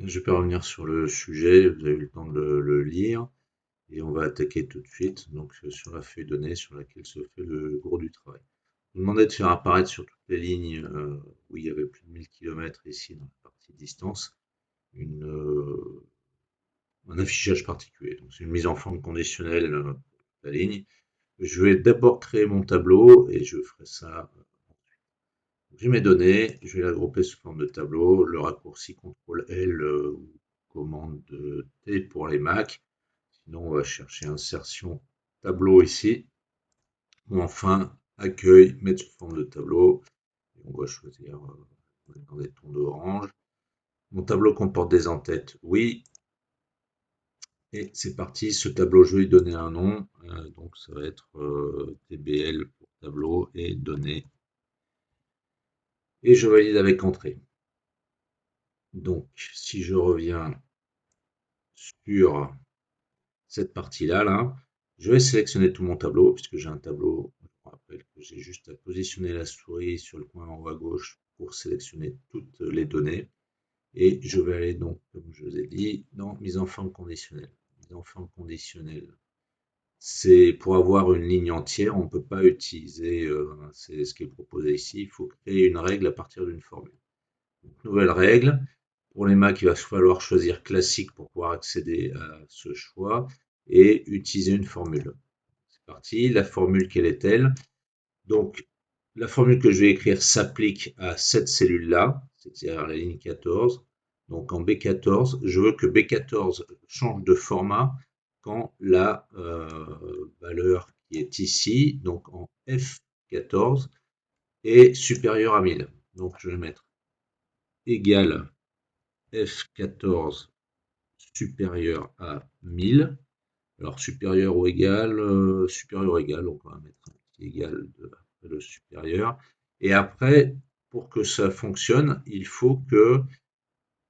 Je vais pas revenir sur le sujet, vous avez eu le temps de le lire, et on va attaquer tout de suite donc sur la feuille donnée sur laquelle se fait le gros du travail. Vous demandez de faire apparaître sur toutes les lignes où il y avait plus de 1000 km ici dans la partie distance, une, un affichage particulier. Donc c'est une mise en forme conditionnelle pour la ligne. Je vais d'abord créer mon tableau et je ferai ça. J'ai mes données, je vais les regrouper sous forme de tableau. Le raccourci CTRL-L ou commande T pour les Mac. Sinon, on va chercher insertion tableau ici. Ou enfin, accueil, mettre sous forme de tableau. Et on va choisir dans des tons d'orange. Mon tableau comporte des entêtes, oui. Et c'est parti, ce tableau, je vais lui donner un nom. Donc, ça va être TBL pour tableau et données. Et je valide avec entrée. Donc, si je reviens sur cette partie-là, là, je vais sélectionner tout mon tableau, puisque j'ai un tableau. Je me rappelle que j'ai juste à positionner la souris sur le coin en haut à gauche pour sélectionner toutes les données. Et je vais aller donc, comme je vous ai dit, dans mise en forme conditionnelle. Mise en forme conditionnelle, c'est pour avoir une ligne entière, on ne peut pas utiliser, c'est ce qui est proposé ici, il faut créer une règle à partir d'une formule. Donc, nouvelle règle, pour les Mac, il va falloir choisir classique pour pouvoir accéder à ce choix et utiliser une formule. C'est parti, la formule quelle est-elle? Donc, la formule que je vais écrire s'applique à cette cellule-là, c'est-à-dire la ligne 14. Donc en B14, je veux que B14 change de format quand la valeur qui est ici, donc en F14, est supérieure à 1000. Donc je vais mettre égal F14 supérieur à 1000. Alors supérieur ou égal, donc on va mettre un petit égal de le supérieur. Et après, pour que ça fonctionne, il faut que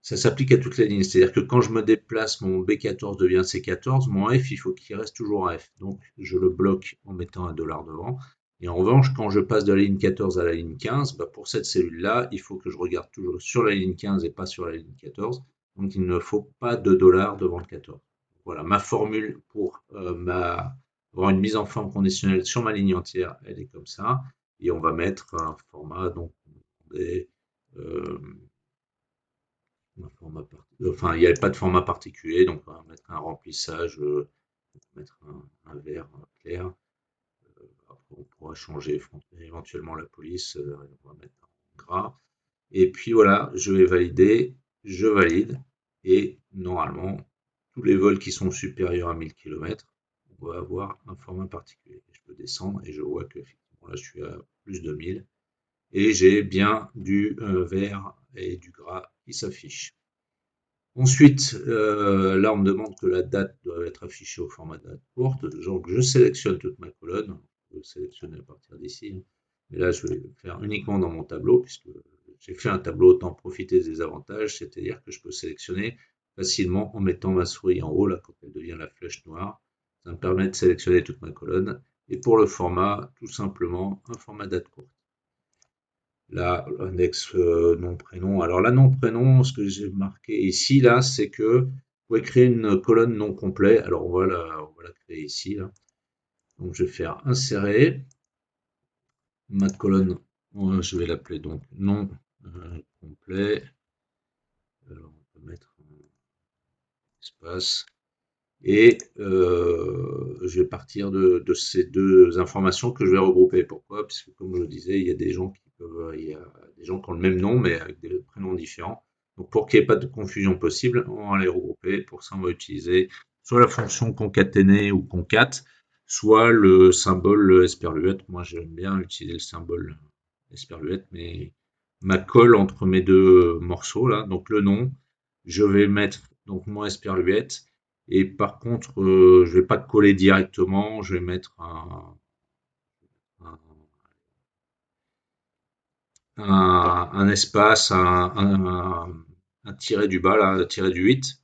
ça s'applique à toutes les lignes. C'est-à-dire que quand je me déplace, mon B14 devient C14, mon F, il faut qu'il reste toujours un F. Donc je le bloque en mettant un dollar devant. Et en revanche, quand je passe de la ligne 14 à la ligne 15, bah pour cette cellule-là, il faut que je regarde toujours sur la ligne 15 et pas sur la ligne 14. Donc il ne faut pas de dollars devant le 14. Voilà, ma formule pour avoir une mise en forme conditionnelle sur ma ligne entière, elle est comme ça. Et on va mettre un format, donc des, euh, enfin, il n'y avait pas de format particulier, donc on va mettre un remplissage, mettre un vert clair. Après, on pourra changer éventuellement la police, on va mettre en gras. Et puis voilà, je vais valider, je valide, et normalement, tous les vols qui sont supérieurs à 1000 km, on va avoir un format particulier. Je peux descendre et je vois que effectivement là je suis à plus de 1000 et j'ai bien du vert et du gras qui s'affichent. Ensuite, là, on me demande que la date doit être affichée au format date courte. Donc, je sélectionne toute ma colonne. Je peux sélectionner à partir d'ici, hein. Mais là, je vais le faire uniquement dans mon tableau, puisque j'ai fait un tableau, autant profiter des avantages, c'est-à-dire que je peux sélectionner facilement en mettant ma souris en haut, là, quand elle devient la flèche noire. Ça me permet de sélectionner toute ma colonne. Et pour le format, tout simplement, un format date courte. Là, l'index nom-prénom. Alors là, nom-prénom, ce que j'ai marqué ici, là, c'est que vous pouvez créer une colonne non complet. Alors on va la créer ici, là. Donc je vais faire insérer ma colonne. Je vais l'appeler donc nom complet. Alors on peut mettre un espace. Et je vais partir de ces deux informations que je vais regrouper. Pourquoi? Parce que comme je le disais, il y a des gens il y a des gens qui ont le même nom mais avec des prénoms différents. Donc pour qu'il n'y ait pas de confusion possible, on va les regrouper. Pour ça, on va utiliser soit la fonction concaténer ou concat, soit le symbole esperluette. Moi, j'aime bien utiliser le symbole esperluette, mais ma colle entre mes deux morceaux là, donc le nom, je vais mettre donc mon esperluette. Et par contre, je vais pas coller directement, je vais mettre un, un espace, un tiret du bas, là, un tiret du 8.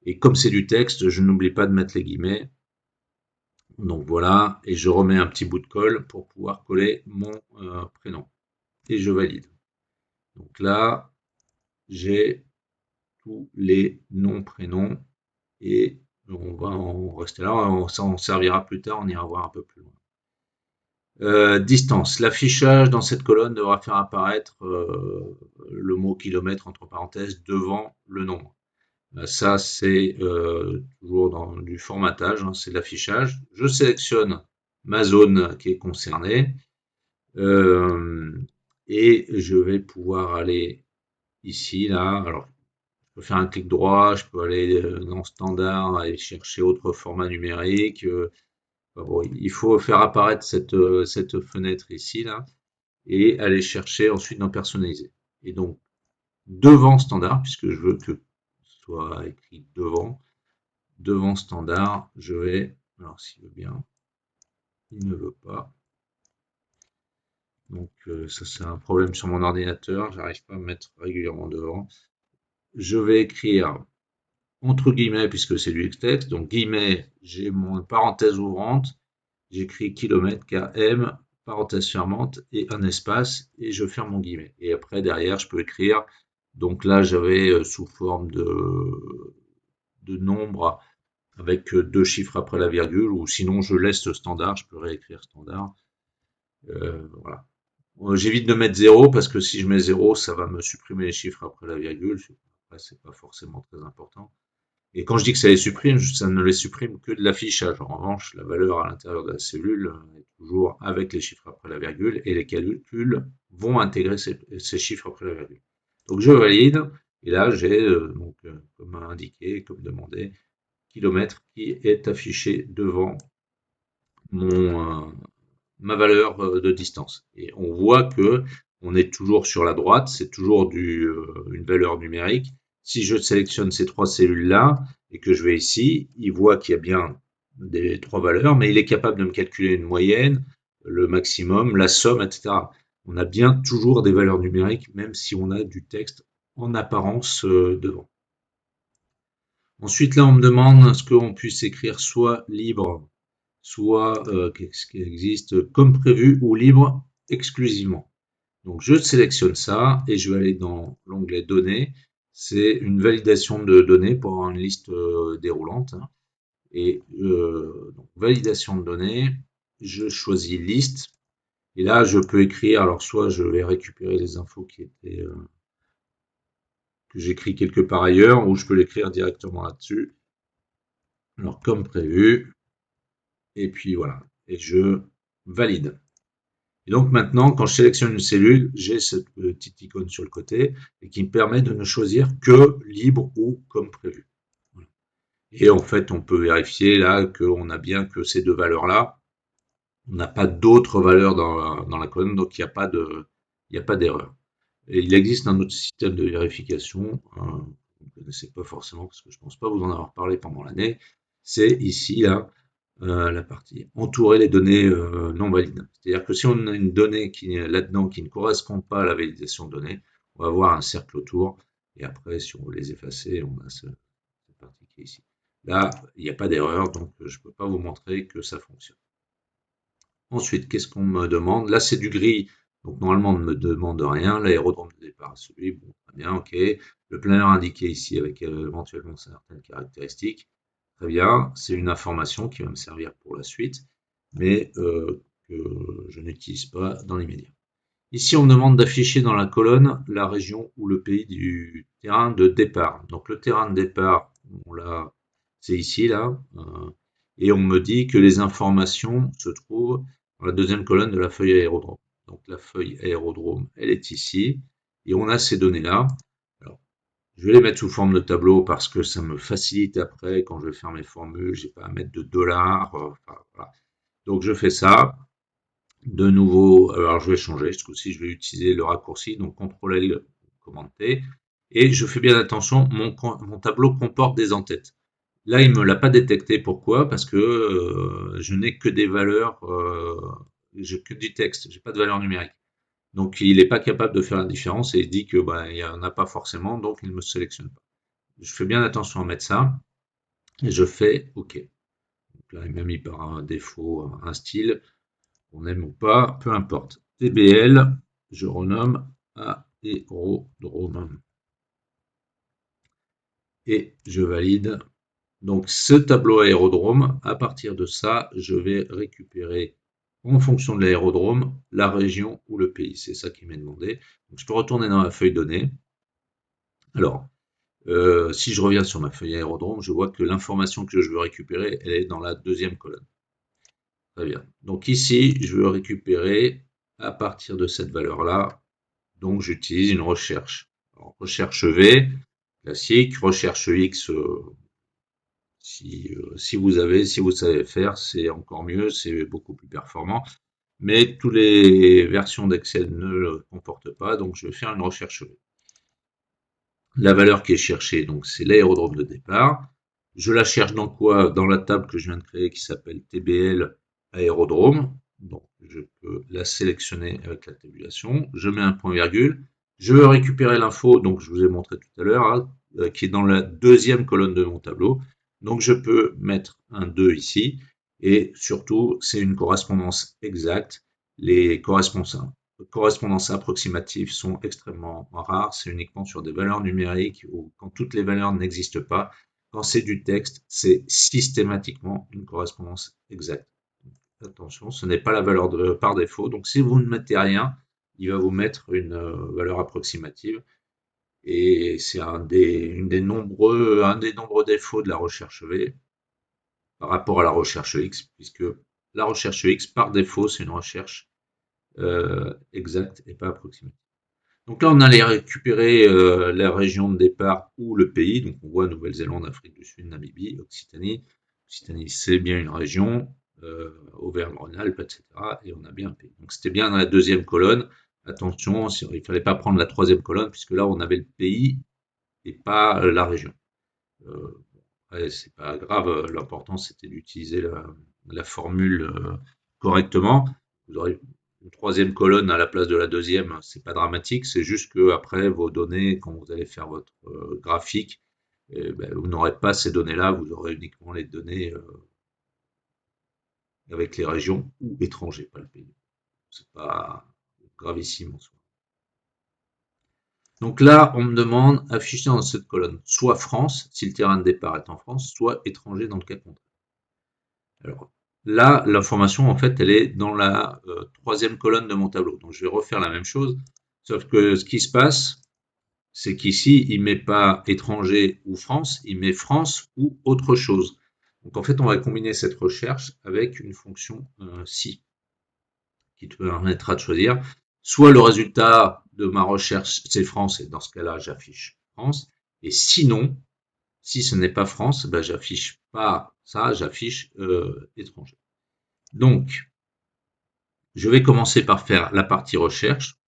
Et comme c'est du texte, je n'oublie pas de mettre les guillemets. Donc voilà, et je remets un petit bout de colle pour pouvoir coller mon prénom. Et je valide. Donc là, j'ai tous les noms, prénoms, et on va en rester là, on s'en servira plus tard, on ira voir un peu plus loin. Distance. L'affichage dans cette colonne devra faire apparaître le mot kilomètre entre parenthèses devant le nombre. Ça, c'est toujours dans du formatage, hein, c'est l'affichage. Je sélectionne ma zone qui est concernée euh, et je vais pouvoir aller ici, là. Alors, je peux faire un clic droit, je peux aller dans standard, aller chercher autre format numérique. Bon, il faut faire apparaître cette fenêtre ici, là, et aller chercher ensuite dans personnaliser. Et donc, devant standard, puisque je veux que ce soit écrit devant standard, je vais, alors s'il veut bien, il ne veut pas. Donc, ça c'est un problème sur mon ordinateur, j'arrive pas à me mettre régulièrement devant. Je vais écrire entre guillemets, puisque c'est du texte, donc guillemets, j'ai mon parenthèse ouvrante, j'écris kilomètre km, parenthèse fermante et un espace, et je ferme mon guillemet. Et après, derrière, je peux écrire, donc là, j'avais sous forme de nombre avec deux chiffres après la virgule, ou sinon, je laisse le standard, je peux réécrire standard. Voilà. J'évite de mettre 0 parce que si je mets 0, ça va me supprimer les chiffres après la virgule. Après, c'est pas forcément très important. Et quand je dis que ça les supprime, ça ne les supprime que de l'affichage. En revanche, la valeur à l'intérieur de la cellule est toujours avec les chiffres après la virgule et les calculs vont intégrer ces chiffres après la virgule. Donc je valide et là j'ai comme indiqué, comme demandé, kilomètre qui est affiché devant mon, ma valeur de distance. Et on voit que on est toujours sur la droite, c'est toujours une valeur numérique. Si je sélectionne ces trois cellules-là et que je vais ici, il voit qu'il y a bien des trois valeurs, mais il est capable de me calculer une moyenne, le maximum, la somme, etc. On a bien toujours des valeurs numériques, même si on a du texte en apparence devant. Ensuite, là, on me demande ce qu'on puisse écrire soit libre, soit ce qui existe comme prévu ou libre exclusivement. Donc je sélectionne ça et je vais aller dans l'onglet données. C'est une validation de données pour avoir une liste déroulante. Hein. Et donc, validation de données, je choisis liste. Et là, je peux écrire, alors soit je vais récupérer les infos qui étaient que j'écris quelque part ailleurs, ou je peux l'écrire directement là-dessus. Alors comme prévu, et puis voilà, et je valide. Et donc maintenant, quand je sélectionne une cellule, j'ai cette petite icône sur le côté et qui me permet de ne choisir que libre ou comme prévu. Et en fait, on peut vérifier là qu'on a bien que ces deux valeurs-là. On n'a pas d'autres valeurs dans la colonne, donc il n'y a pas d'erreur. Et il existe un autre système de vérification, vous ne connaissez pas forcément parce que je ne pense pas vous en avoir parlé pendant l'année. C'est ici, là, la partie entourer les données non valides. C'est-à-dire que si on a une donnée qui est là-dedans qui ne correspond pas à la validation de données, on va avoir un cercle autour. Et après, si on veut les effacer, on a cette partie qui est ici. Là, il n'y a pas d'erreur, donc je ne peux pas vous montrer que ça fonctionne. Ensuite, qu'est-ce qu'on me demande? Là, c'est du gris, donc normalement, on ne me demande rien. L'aérodrome de départ, celui, bon, très bien, ok. Le planeur indiqué ici avec éventuellement certaines caractéristiques. Très bien, c'est une information qui va me servir pour la suite, mais que je n'utilise pas dans l'immédiat. Ici, on me demande d'afficher dans la colonne la région ou le pays du terrain de départ. Donc le terrain de départ, c'est ici, là, et on me dit que les informations se trouvent dans la deuxième colonne de la feuille aérodrome. Donc la feuille aérodrome, elle est ici, et on a ces données-là. Alors, je vais les mettre sous forme de tableau parce que ça me facilite après quand je vais faire mes formules, j'ai pas à mettre de dollars. Enfin, voilà. Donc je fais ça. De nouveau, alors je vais changer, ce coup-ci je vais utiliser le raccourci, donc CTRL-L, commande T, et je fais bien attention, mon tableau comporte des entêtes. Là, il ne me l'a pas détecté, pourquoi? Parce que je n'ai que des valeurs, j'ai que du texte, j'ai pas de valeur numérique. Donc il n'est pas capable de faire la différence et il dit que bah, il n'y en a pas forcément, donc il ne me sélectionne pas. Je fais bien attention à mettre ça, et je fais OK. Donc là, il m'a mis par un défaut un style. On aime ou pas, peu importe. TBL, je renomme Aérodrome. et je valide. Donc ce tableau aérodrome, à partir de ça, je vais récupérer en fonction de l'aérodrome, la région ou le pays. C'est ça qui m'est demandé. Donc je peux retourner dans ma feuille donnée. Alors, si je reviens sur ma feuille aérodrome, je vois que l'information que je veux récupérer, elle est dans la deuxième colonne. Très bien. Donc ici, je veux récupérer à partir de cette valeur-là. Donc j'utilise une recherche. Alors, recherche V, classique, recherche X, si vous savez faire, c'est encore mieux, c'est beaucoup plus performant. Mais toutes les versions d'Excel ne le comportent pas, donc je vais faire une recherche V. La valeur qui est cherchée, donc c'est l'aérodrome de départ. Je la cherche dans quoi? Dans la table que je viens de créer qui s'appelle TBL aérodrome. Donc je peux la sélectionner avec la tabulation. Je mets un point virgule. Je veux récupérer l'info, donc je vous ai montré tout à l'heure, hein, qui est dans la deuxième colonne de mon tableau. Donc je peux mettre un 2 ici. Et surtout, c'est une correspondance exacte. Les correspondances approximatives sont extrêmement rares. C'est uniquement sur des valeurs numériques ou quand toutes les valeurs n'existent pas. Quand c'est du texte, c'est systématiquement une correspondance exacte. Attention, ce n'est pas la valeur par défaut. Donc si vous ne mettez rien, il va vous mettre une valeur approximative. Et c'est un des nombreux défauts de la recherche V par rapport à la recherche X, puisque la recherche X, par défaut, c'est une recherche exacte et pas approximative. Donc là, on allait récupérer la région de départ ou le pays. Donc on voit Nouvelle-Zélande, Afrique du Sud, Namibie, Occitanie. Occitanie, c'est bien une région, Auvergne-Rhône-Alpes, etc. Et on a bien un pays. Donc c'était bien dans la deuxième colonne. Attention, il ne fallait pas prendre la troisième colonne, puisque là, on avait le pays et pas la région. C'est pas grave, l'important c'était d'utiliser la formule correctement. Vous aurez une troisième colonne à la place de la deuxième, c'est pas dramatique, c'est juste que après vos données, quand vous allez faire votre graphique, ben, vous n'aurez pas ces données-là, vous aurez uniquement les données avec les régions ou étrangers, pas le pays. C'est pas gravissime en soi. Donc là, on me demande afficher dans cette colonne soit France, si le terrain de départ est en France, soit étranger dans le cas contraire. Alors là, l'information, en fait, elle est dans la troisième colonne de mon tableau. Donc, je vais refaire la même chose, sauf que ce qui se passe, c'est qu'ici, il ne met pas étranger ou France, il met France ou autre chose. Donc, en fait, on va combiner cette recherche avec une fonction si, qui te permettra de choisir. Soit le résultat de ma recherche, c'est France, et dans ce cas-là, j'affiche France. Et sinon, si ce n'est pas France, ben, j'affiche pas ça, j'affiche étranger. Donc, je vais commencer par faire la partie recherche.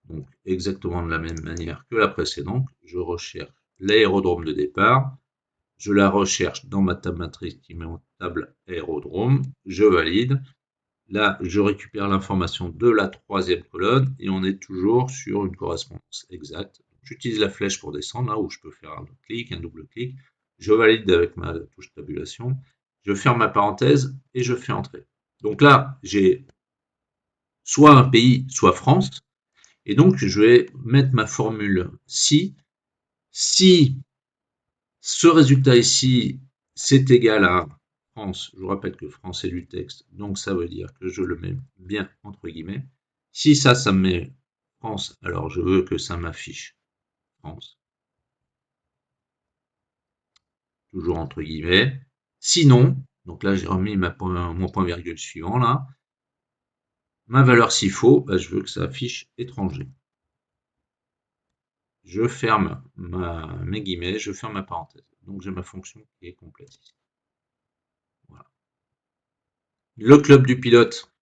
Donc, exactement de la même manière que la précédente. Je recherche l'aérodrome de départ. Je la recherche dans ma table matrice qui met en table aérodrome. Je valide. Là, je récupère l'information de la troisième colonne et on est toujours sur une correspondance exacte. J'utilise la flèche pour descendre, là où je peux faire un clic, un double clic. Je valide avec ma touche tabulation. Je ferme ma parenthèse et je fais entrer. Donc là, j'ai soit un pays, soit France. Et donc, je vais mettre ma formule si. Si ce résultat ici, c'est égal à France, je vous rappelle que France est du texte, donc ça veut dire que je le mets bien entre guillemets. Si ça me met France, alors je veux que ça m'affiche France. Toujours entre guillemets. Sinon, donc là j'ai remis mon point virgule suivant là. Ma valeur s'il faut, bah, je veux que ça affiche étranger. Je ferme mes guillemets, je ferme ma parenthèse. Donc j'ai ma fonction qui est complète ici. Voilà. Le club du pilote,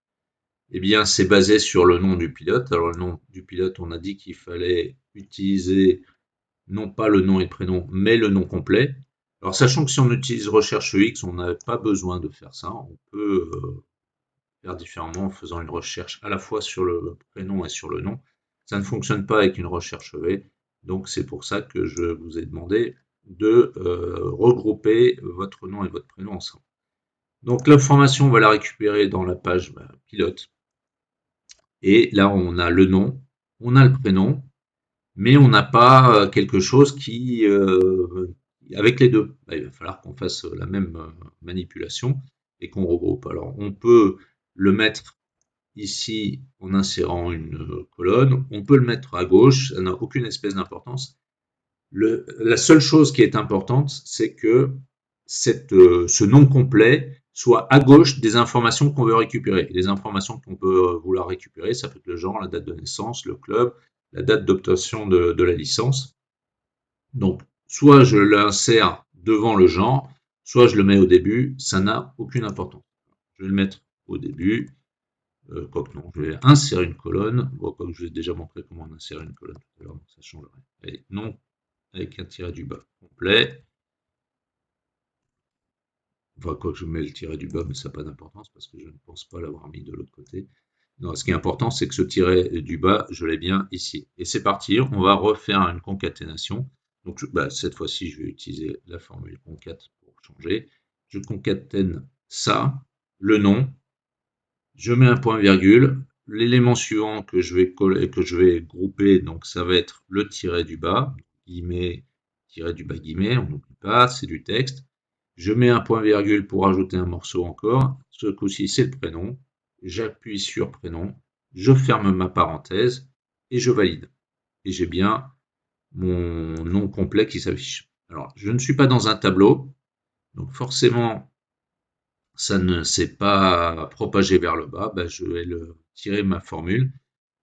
eh bien, c'est basé sur le nom du pilote. Alors, le nom du pilote, on a dit qu'il fallait utiliser non pas le nom et le prénom, mais le nom complet. Alors, sachant que si on utilise recherche X, on n'a pas besoin de faire ça. On peut faire différemment en faisant une recherche à la fois sur le prénom et sur le nom. Ça ne fonctionne pas avec une recherche V. Donc, c'est pour ça que je vous ai demandé de regrouper votre nom et votre prénom ensemble. Donc, l'information, on va la récupérer dans la page pilote. Et là, on a le nom, on a le prénom, mais on n'a pas quelque chose avec les deux. Là, il va falloir qu'on fasse la même manipulation et qu'on regroupe. Alors, on peut le mettre ici en insérant une colonne, on peut le mettre à gauche, ça n'a aucune espèce d'importance. La seule chose qui est importante, c'est que ce nom complet soit à gauche des informations qu'on veut récupérer. Les informations qu'on peut vouloir récupérer, ça peut être le genre, la date de naissance, le club, la date d'obtention de la licence. Donc, soit je l'insère devant le genre, soit je le mets au début, ça n'a aucune importance. Je vais le mettre au début, quoique non, je vais insérer une colonne, bon, quoique je vous ai déjà montré comment on insère une colonne tout à l'heure, donc ça changerait. Allez, non, avec un tiret du bas complet. Enfin, quoi que je mets le tiret du bas, mais ça n'a pas d'importance parce que je ne pense pas l'avoir mis de l'autre côté. Non, ce qui est important, c'est que ce tiret du bas, je l'ai bien ici. Et c'est parti, on va refaire une concaténation. Donc, cette fois-ci, je vais utiliser la formule concat pour changer. Je concatène ça, le nom, je mets un point-virgule. L'élément suivant que je vais coller, que je vais grouper, donc ça va être le tiret du bas, guillemets, tiret du bas, guillemets, on n'oublie pas, c'est du texte. Je mets un point-virgule pour ajouter un morceau encore. Ce coup-ci, c'est le prénom. J'appuie sur prénom. Je ferme ma parenthèse et je valide. Et j'ai bien mon nom complet qui s'affiche. Alors, je ne suis pas dans un tableau. Donc, forcément, ça ne s'est pas propagé vers le bas. Je vais tirer ma formule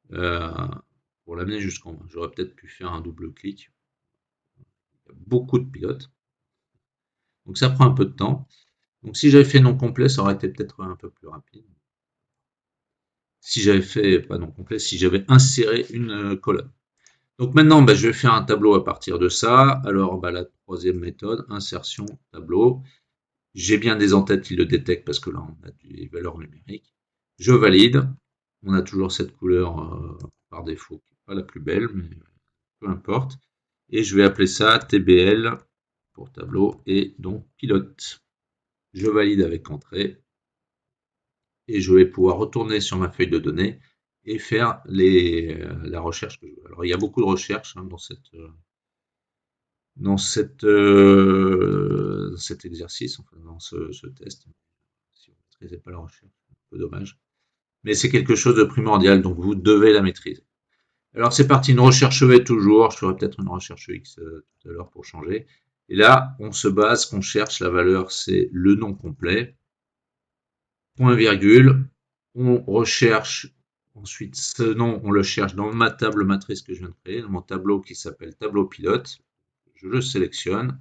pour l'amener jusqu'en bas. J'aurais peut-être pu faire un double clic. Il y a beaucoup de pilotes. Donc, ça prend un peu de temps. Donc si j'avais fait non complet, ça aurait été peut-être un peu plus rapide. Si j'avais fait, pas non complet, si j'avais inséré une colonne. Donc maintenant, je vais faire un tableau à partir de ça. Alors la troisième méthode, insertion, tableau. J'ai bien des en-têtes qui le détectent parce que là on a des valeurs numériques. Je valide. On a toujours cette couleur par défaut qui n'est pas la plus belle, mais peu importe. Et je vais appeler ça TBL pour tableau et donc pilote. Je valide avec entrée. Et je vais pouvoir retourner sur ma feuille de données et faire la recherche que je veux. Alors il y a beaucoup de recherches dans cet exercice, enfin, dans ce test. Si vous ne maîtrisez pas la recherche, c'est un peu dommage. Mais c'est quelque chose de primordial, donc vous devez la maîtriser. Alors c'est parti, une recherche V toujours, je ferai peut-être une recherche X tout à l'heure pour changer. Et là, on se base, qu'on cherche, la valeur c'est le nom complet, point virgule, on recherche ensuite ce nom, on le cherche dans ma table matrice que je viens de créer, dans mon tableau qui s'appelle tableau pilote. Je le sélectionne,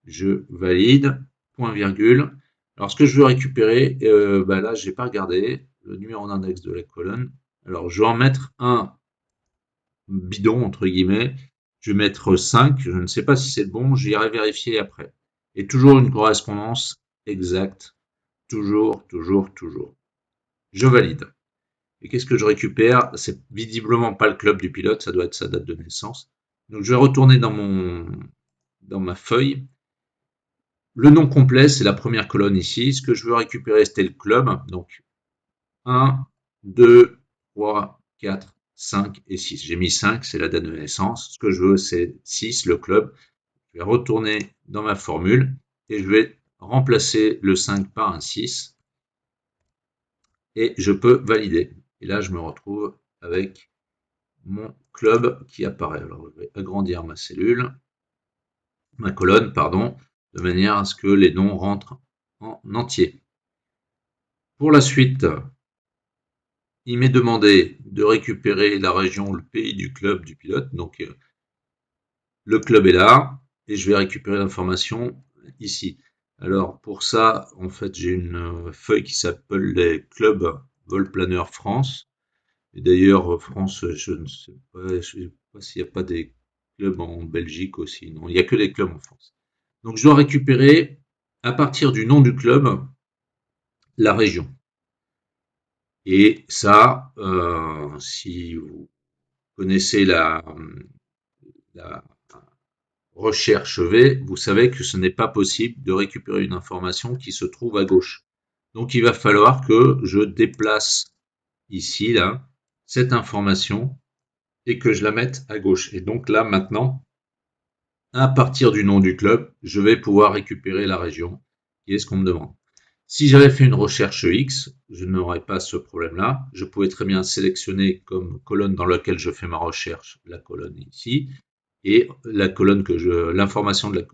je valide, point virgule. Alors ce que je veux récupérer, là je n'ai pas regardé le numéro d'index de la colonne. Alors je vais en mettre un bidon entre guillemets. Je vais mettre 5, je ne sais pas si c'est bon, j'irai vérifier après. Et toujours une correspondance exacte, toujours, toujours, toujours. Je valide. Et qu'est-ce que je récupère? C'est visiblement pas le club du pilote, ça doit être sa date de naissance. Donc je vais retourner dans ma feuille. Le nom complet, c'est la première colonne ici. Ce que je veux récupérer, c'était le club. Donc 1, 2, 3, 4, 5 et 6. J'ai mis 5, c'est la date de naissance. Ce que je veux, c'est 6, le club. Je vais retourner dans ma formule et je vais remplacer le 5 par un 6. Et je peux valider. Et là, je me retrouve avec mon club qui apparaît. Alors, je vais agrandir ma colonne, pardon, de manière à ce que les noms rentrent en entier. Pour la suite, il m'est demandé de récupérer la région, le pays du club du pilote. Donc, le club est là et je vais récupérer l'information ici. Alors, pour ça, en fait, j'ai une feuille qui s'appelle les clubs Volplanner France. Et d'ailleurs, France, je ne sais pas s'il n'y a pas des clubs en Belgique aussi. Non, il n'y a que des clubs en France. Donc, je dois récupérer, à partir du nom du club, la région. Et ça, si vous connaissez la recherche V, vous savez que ce n'est pas possible de récupérer une information qui se trouve à gauche. Donc, il va falloir que je déplace ici, là, cette information et que je la mette à gauche. Et donc là, maintenant, à partir du nom du club, je vais pouvoir récupérer la région, qui est ce qu'on me demande. Si j'avais fait une recherche X, je n'aurais pas ce problème-là. Je pouvais très bien sélectionner comme colonne dans laquelle je fais ma recherche la colonne ici et la colonne l'information que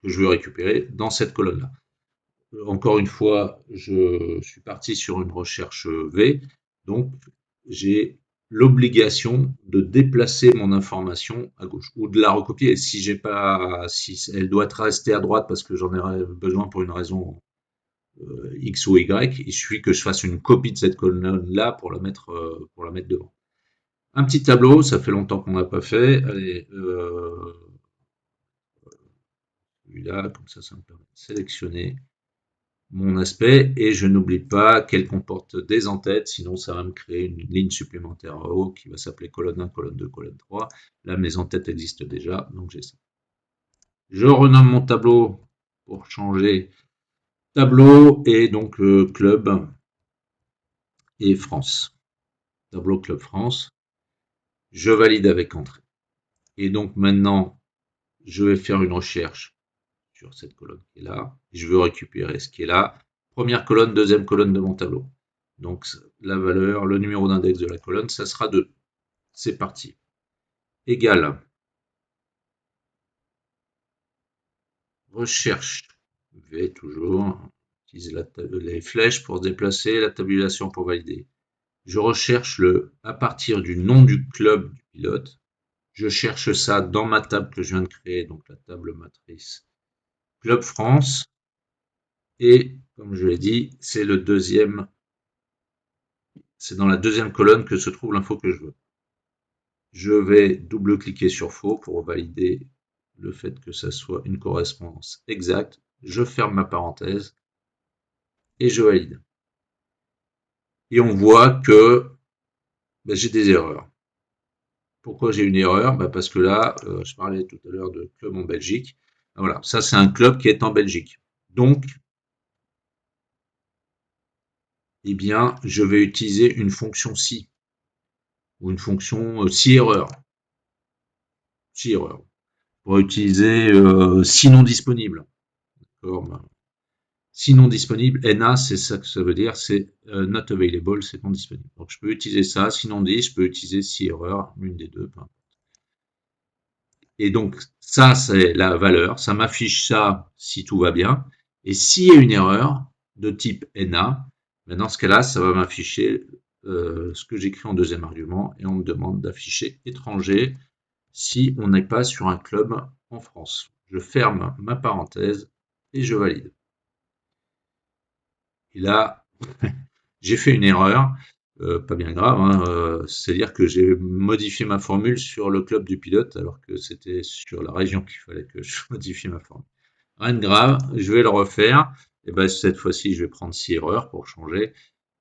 je veux récupérer dans cette colonne-là. Encore une fois, je suis parti sur une recherche V, donc j'ai l'obligation de déplacer mon information à gauche ou de la recopier. Si j'ai pas, si elle doit rester à droite parce que j'en ai besoin pour une raison X ou Y, il suffit que je fasse une copie de cette colonne-là pour la mettre devant. Un petit tableau, ça fait longtemps qu'on n'a pas fait. Allez, celui-là, comme ça me permet de sélectionner mon aspect et je n'oublie pas qu'elle comporte des en-têtes, sinon ça va me créer une ligne supplémentaire en haut qui va s'appeler colonne 1, colonne 2, colonne 3. Là, mes en-têtes existent déjà, donc j'ai ça. Je renomme mon tableau pour changer tableau et donc club et France. Tableau club France. Je valide avec entrée. Et donc maintenant, je vais faire une recherche sur cette colonne qui est là. Je veux récupérer ce qui est là. Première colonne, deuxième colonne de mon tableau. Donc la valeur, le numéro d'index de la colonne, ça sera 2. C'est parti. Égal. Recherche. V toujours. Utilise les flèches pour se déplacer, la tabulation pour valider. Je recherche à partir du nom du club du pilote. Je cherche ça dans ma table que je viens de créer, donc la table matrice Club France. Et comme je l'ai dit, c'est dans la deuxième colonne que se trouve l'info que je veux. Je vais double-cliquer sur faux pour valider le fait que ça soit une correspondance exacte. Je ferme ma parenthèse et je valide. Et on voit que j'ai des erreurs. Pourquoi j'ai une erreur? Parce que là, je parlais tout à l'heure de club en Belgique. Voilà, ça c'est un club qui est en Belgique. Donc, eh bien, je vais utiliser une fonction si ou une fonction si erreur. Si erreur. Pour utiliser si non disponible. Si non disponible, NA, c'est ça que ça veut dire, c'est not available, c'est non disponible. Donc je peux utiliser ça, sinon dit, je peux utiliser si erreur, l'une des deux. Et donc ça, c'est la valeur, ça m'affiche ça si tout va bien. Et s'il y a une erreur de type NA, dans ce cas-là, ça va m'afficher ce que j'écris en deuxième argument et on me demande d'afficher étranger si on n'est pas sur un club en France. Je ferme ma parenthèse et je valide. Et là, j'ai fait une erreur, pas bien grave, hein, c'est-à-dire que j'ai modifié ma formule sur le club du pilote alors que c'était sur la région qu'il fallait que je modifie ma formule. Rien de grave, je vais le refaire. Et cette fois-ci, je vais prendre 6 erreurs pour changer,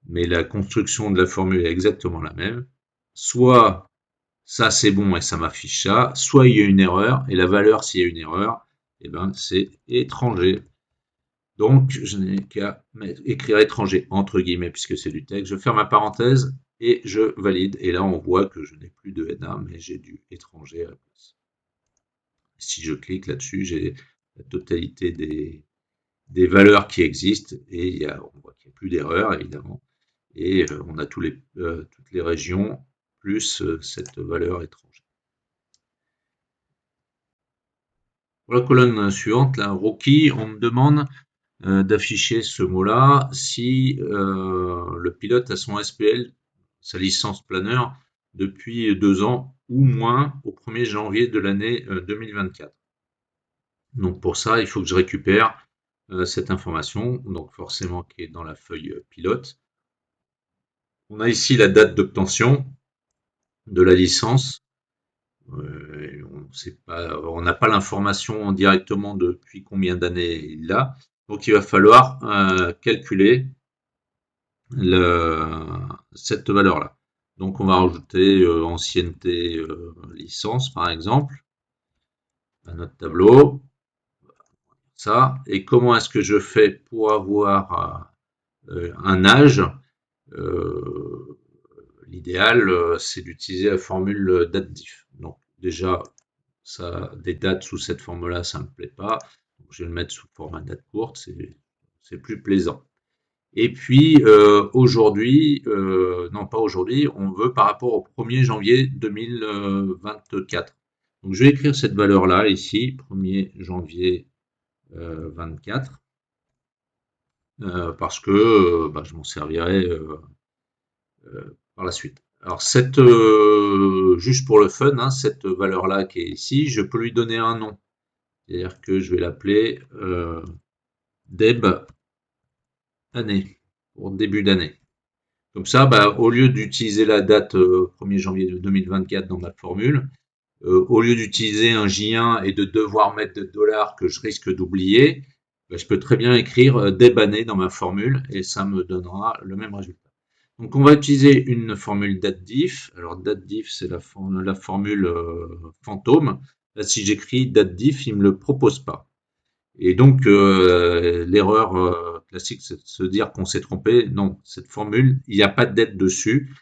mais la construction de la formule est exactement la même. Soit ça c'est bon et ça m'affiche ça, soit il y a une erreur et la valeur s'il y a une erreur, c'est étranger. Donc, je n'ai qu'à écrire étranger entre guillemets puisque c'est du texte. Je ferme ma parenthèse et je valide. Et là, on voit que je n'ai plus de NA, mais j'ai du étranger à la place. Si je clique là-dessus, j'ai la totalité des valeurs qui existent et on voit qu'il n'y a plus d'erreurs évidemment. Et on a toutes les régions plus cette valeur étrangère. Pour la colonne suivante, la rookie, on me demande d'afficher ce mot-là si le pilote a son SPL, sa licence planeur, depuis 2 ans ou moins au 1er janvier de l'année 2024. Donc pour ça, il faut que je récupère cette information, donc forcément qui est dans la feuille pilote. On a ici la date d'obtention de la licence. On n'a pas l'information directement depuis combien d'années il l'a. Donc il va falloir calculer cette valeur-là. Donc on va rajouter ancienneté licence par exemple à notre tableau. Ça. Et comment est-ce que je fais pour avoir un âge? L'idéal, c'est d'utiliser la formule date diff. Donc déjà, des dates sous cette forme-là, ça me plaît pas. Donc, je vais le mettre sous format date courte, c'est plus plaisant. Et puis aujourd'hui, non pas aujourd'hui, on veut par rapport au 1er janvier 2024. Donc je vais écrire cette valeur-là ici, 1er janvier 24, parce que bah, je m'en servirai par la suite. Alors juste pour le fun, hein, cette valeur-là qui est ici, je peux lui donner un nom. C'est-à-dire que je vais l'appeler Deb année, pour début d'année. Comme ça, bah, au lieu d'utiliser la date 1er janvier 2024 dans ma formule, au lieu d'utiliser un J1 et de devoir mettre des dollars que je risque d'oublier, bah, je peux très bien écrire Deb année dans ma formule et ça me donnera le même résultat. Donc on va utiliser une formule date diff. Alors date diff, c'est la formule fantôme. Là, si j'écris date diff, il me le propose pas. Et donc l'erreur classique, c'est de se dire qu'on s'est trompé. Non, cette formule, il n'y a pas de date dessus.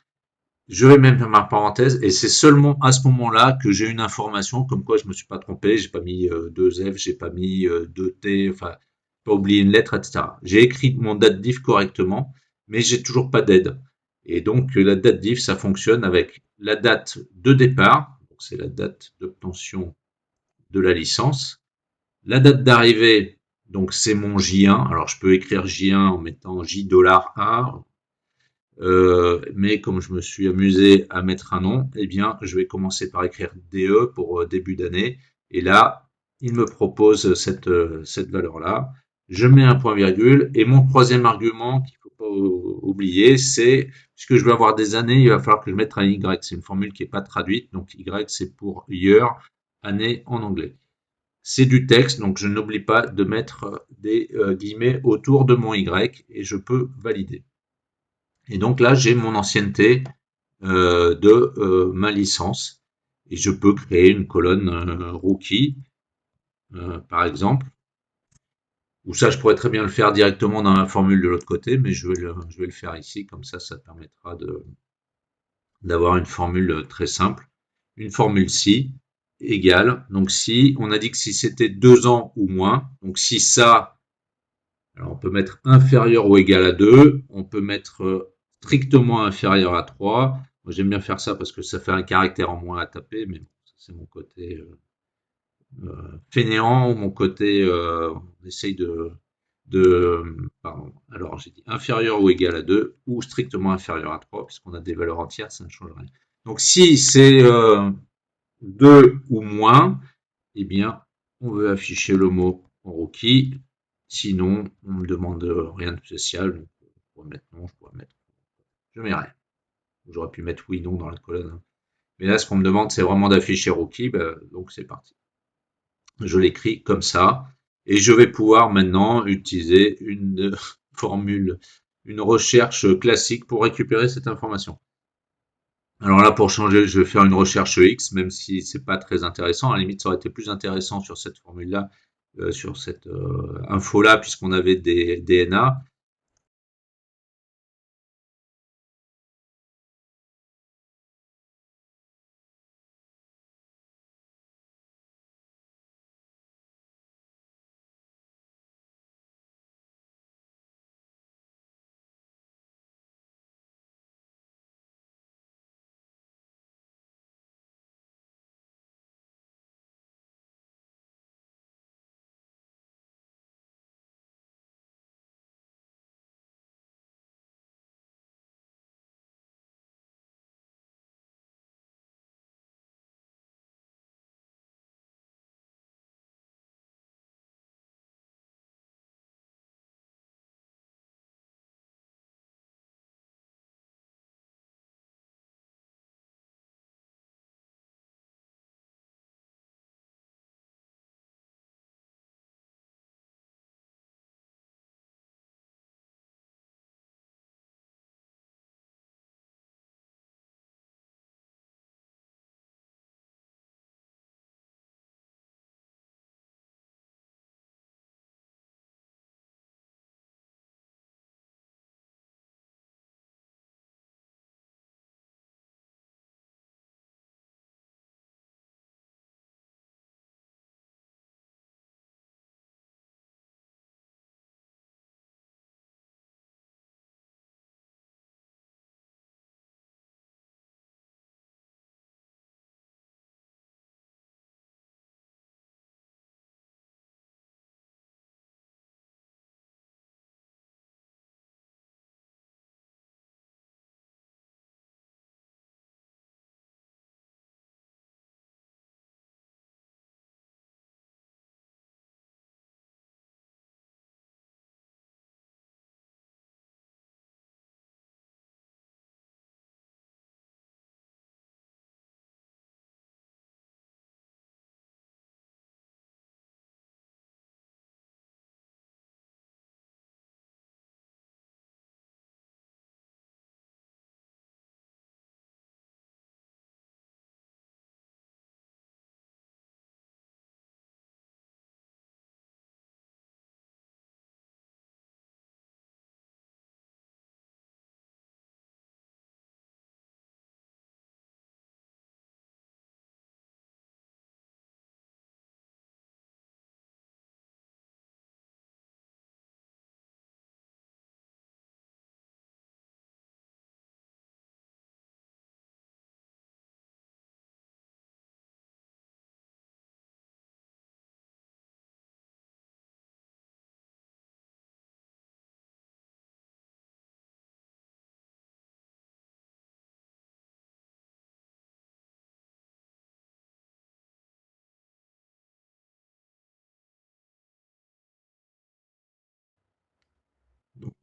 Je vais même faire ma parenthèse et c'est seulement à ce moment-là que j'ai une information comme quoi je me suis pas trompé, j'ai pas mis deux F, j'ai pas mis deux T, enfin pas oublié une lettre, etc. J'ai écrit mon date diff correctement, mais j'ai toujours pas d'aide. Et donc la date diff, ça fonctionne avec la date de départ, donc c'est la date d'obtention de la licence, la date d'arrivée, donc c'est mon J1. Alors je peux écrire J1 en mettant J$1, mais comme je me suis amusé à mettre un nom, eh bien, je vais commencer par écrire DE pour début d'année. Et là, il me propose cette valeur-là. Je mets un point virgule. Et mon troisième argument qu'il ne faut pas oublier, c'est, puisque je vais avoir des années, il va falloir que je mette un Y. C'est une formule qui n'est pas traduite. Donc, Y, c'est pour year, année en anglais. C'est du texte, donc je n'oublie pas de mettre des guillemets autour de mon Y et je peux valider. Et donc là, j'ai mon ancienneté de ma licence et je peux créer une colonne rookie, par exemple. Ou ça, je pourrais très bien le faire directement dans ma formule de l'autre côté, mais je vais le faire ici, comme ça permettra d'avoir une formule très simple. Une formule si égale, donc si, on a dit que si c'était 2 ans ou moins, donc si ça, alors on peut mettre inférieur ou égal à 2, on peut mettre strictement inférieur à 3. Moi, j'aime bien faire ça parce que ça fait un caractère en moins à taper, mais bon, c'est mon côté fainéant ou mon côté on essaye pardon, alors j'ai dit inférieur ou égal à 2 ou strictement inférieur à 3 puisqu'on a des valeurs entières, ça ne change rien. Donc si c'est 2 ou moins, eh bien on veut afficher le mot en rookie. Sinon, on me demande rien de spécial. Donc, je pourrais mettre non, je mets rien. J'aurais pu mettre oui, non dans la colonne, hein. Mais là, ce qu'on me demande, c'est vraiment d'afficher rookie, bah, donc c'est parti. Je l'écris comme ça, et je vais pouvoir maintenant utiliser une formule, une recherche classique pour récupérer cette information. Alors là, pour changer, je vais faire une recherche X, même si c'est pas très intéressant. À la limite, ça aurait été plus intéressant sur cette formule-là, sur cette info-là, puisqu'on avait des DNA.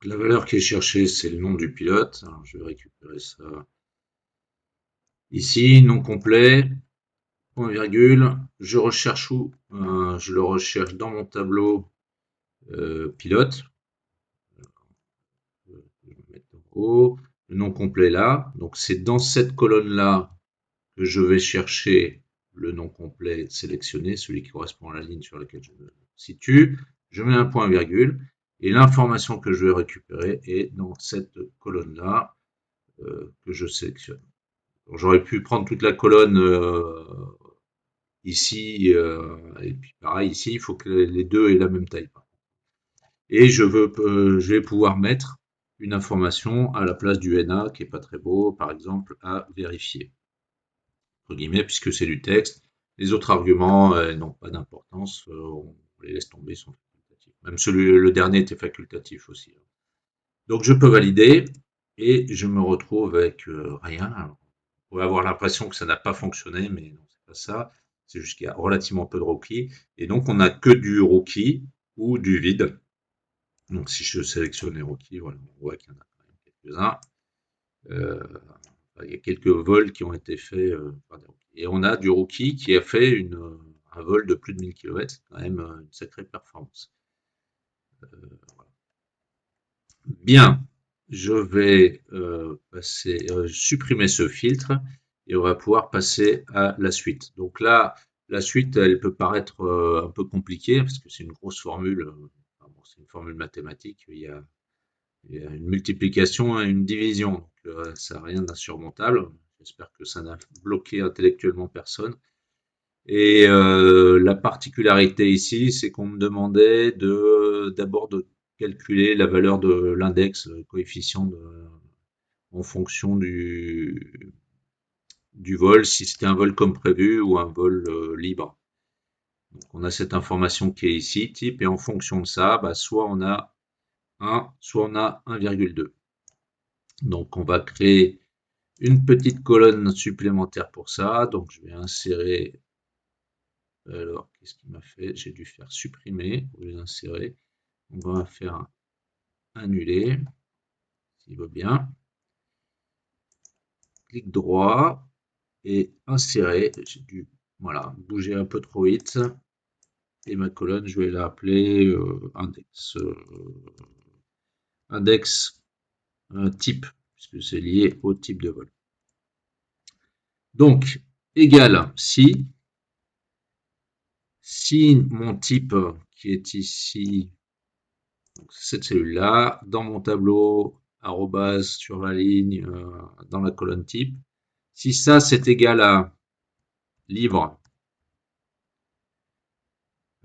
La valeur qui est cherchée, c'est le nom du pilote. Alors, je vais récupérer ça ici, nom complet, point virgule. Je recherche où? Je le recherche dans mon tableau pilote. Je vais mettre en haut. Le nom complet là. Donc c'est dans cette colonne-là que je vais chercher le nom complet sélectionné, celui qui correspond à la ligne sur laquelle je me situe. Je mets un point virgule et l'information que je vais récupérer est dans cette colonne-là que je sélectionne. J'aurais pu prendre toute la colonne ici et puis pareil ici, il faut que les deux aient la même taille. Et je vais pouvoir mettre une information à la place du NA qui est pas très beau, par exemple à vérifier, entre guillemets, puisque c'est du texte. Les autres arguments n'ont pas d'importance, on les laisse tomber, sont facultatifs. Même le dernier était facultatif aussi. Donc je peux valider et je me retrouve avec rien. Alors, on pourrait avoir l'impression que ça n'a pas fonctionné, mais non, c'est pas ça. C'est juste qu'il y a relativement peu de rookies. Et donc on n'a que du rookie ou du vide. Donc si je sélectionne les rookies, voilà, on voit qu'il y en a quand même quelques-uns. Il y a quelques vols qui ont été faits par des rookies. Et on a du rookie qui a fait un vol de plus de 1000 km, c'est quand même une sacrée performance. Voilà. Bien, je vais supprimer ce filtre et on va pouvoir passer à la suite. Donc là, la suite, elle peut paraître un peu compliquée parce que c'est une grosse formule. C'est une formule mathématique. Il y a une multiplication et une division. Donc ça n'a rien d'insurmontable. J'espère que ça n'a bloqué intellectuellement personne. Et la particularité ici, c'est qu'on me demandait d'abord de calculer la valeur de l'index coefficient en fonction du vol, si c'était un vol comme prévu ou un vol libre. Donc on a cette information qui est ici, type, et en fonction de ça, bah, soit on a 1, soit on a 1,2. Donc on va créer une petite colonne supplémentaire pour ça. Donc je vais insérer. Alors, qu'est-ce qu'il m'a fait? J'ai dû faire supprimer au lieu d'insérer. On va faire annuler, s'il veut bien. Clic droit et insérer. J'ai dû bouger un peu trop vite. Et ma colonne, je vais l'appeler index. Index type, puisque c'est lié au type de vol. Donc, égal si mon type qui est ici, donc cette cellule-là, dans mon tableau, arrobase sur la ligne, dans la colonne type, si ça c'est égal à libre,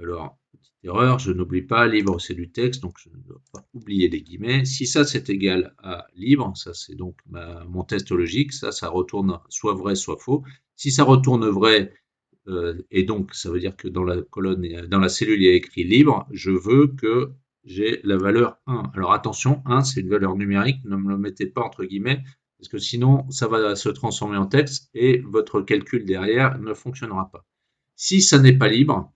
alors, petite erreur, je n'oublie pas, libre c'est du texte, donc je ne dois pas oublier les guillemets. Si ça c'est égal à libre, ça c'est donc mon test logique, ça retourne soit vrai, soit faux. Si ça retourne vrai, et donc ça veut dire que dans la colonne, dans la cellule, il y a écrit libre, je veux que j'ai la valeur 1. Alors attention, 1 c'est une valeur numérique, ne me le mettez pas entre guillemets, parce que sinon ça va se transformer en texte et votre calcul derrière ne fonctionnera pas. Si ça n'est pas libre,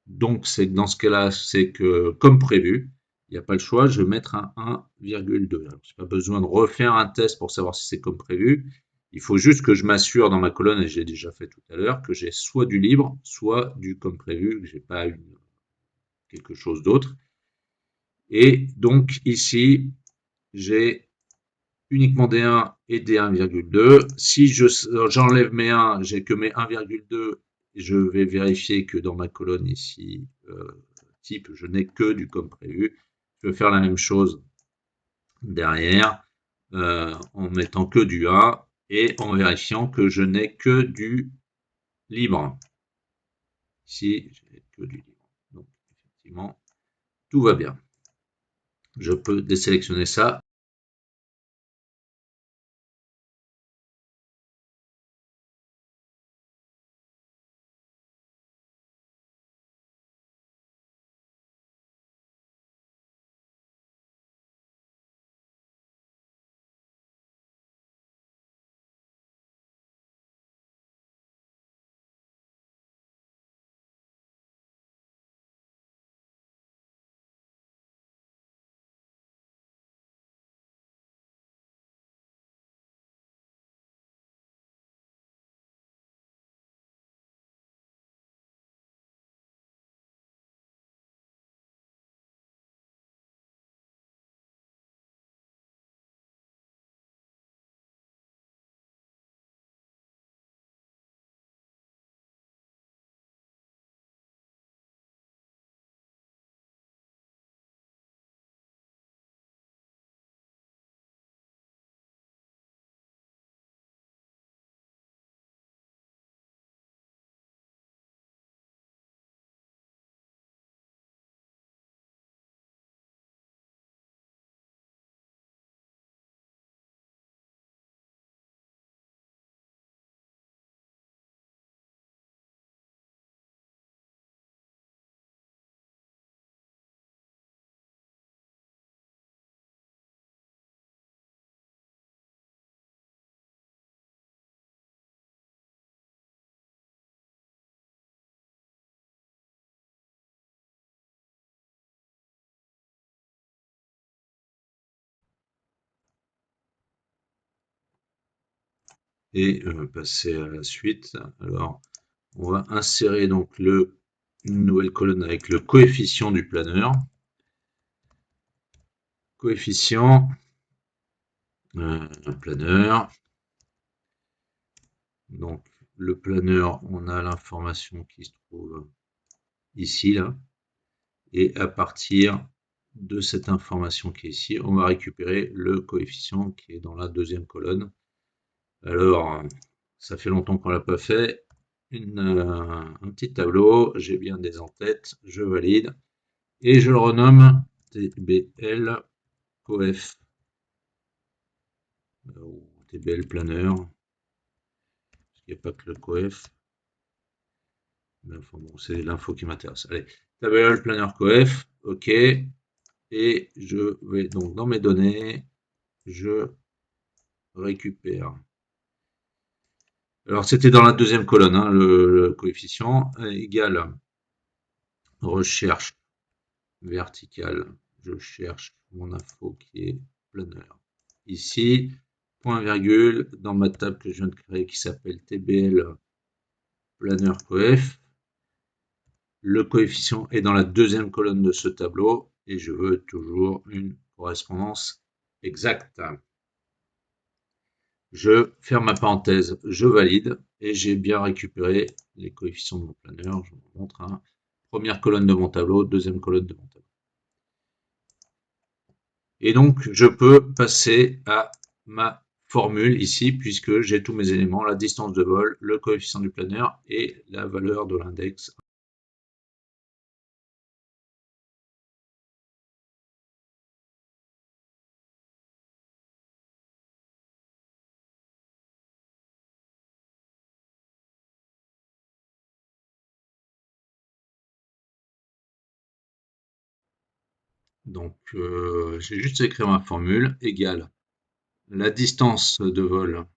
donc c'est dans ce cas-là, c'est que comme prévu, il n'y a pas le choix, je vais mettre un 1,2. Je n'ai pas besoin de refaire un test pour savoir si c'est comme prévu. Il faut juste que je m'assure dans ma colonne, et j'ai déjà fait tout à l'heure, que j'ai soit du libre, soit du comme prévu, que j'ai pas quelque chose d'autre. Et donc ici, j'ai uniquement des 1 et des 1,2. Si j'enlève mes 1, j'ai que mes 1,2. Je vais vérifier que dans ma colonne ici, type, je n'ai que du comme prévu. Je vais faire la même chose derrière en mettant que du 1 et en vérifiant que je n'ai que du libre. Ici, je n'ai que du libre. Donc, effectivement, tout va bien. Je peux désélectionner ça. et passer à la suite. Alors, on va insérer donc une nouvelle colonne avec le coefficient du planeur. Coefficient, planeur. Donc, le planeur, on a l'information qui se trouve ici, là. Et à partir de cette information qui est ici, on va récupérer le coefficient qui est dans la deuxième colonne. Alors, ça fait longtemps qu'on l'a pas fait. Un petit tableau, j'ai bien des en tête, je valide. Et je le renomme TBL coef ou TBL planeur. Il n'y a pas que le coef. Mais enfin bon, c'est l'info qui m'intéresse. Allez, TBL planeur coef, ok. Et je vais donc dans mes données, je récupère. Alors c'était dans la deuxième colonne, hein, le coefficient égal recherche verticale. Je cherche mon info qui est planeur. Ici, point virgule, dans ma table que je viens de créer qui s'appelle TBL planeur coef. Le coefficient est dans la deuxième colonne de ce tableau et je veux toujours une correspondance exacte. Je ferme ma parenthèse, je valide et j'ai bien récupéré les coefficients de mon planeur. Je vous montre. Hein. Première colonne de mon tableau, deuxième colonne de mon tableau. Et donc, je peux passer à ma formule ici, puisque j'ai tous mes éléments, la distance de vol, le coefficient du planeur et la valeur de l'index. Donc, j'ai juste à écrire ma formule, égale la distance de vol.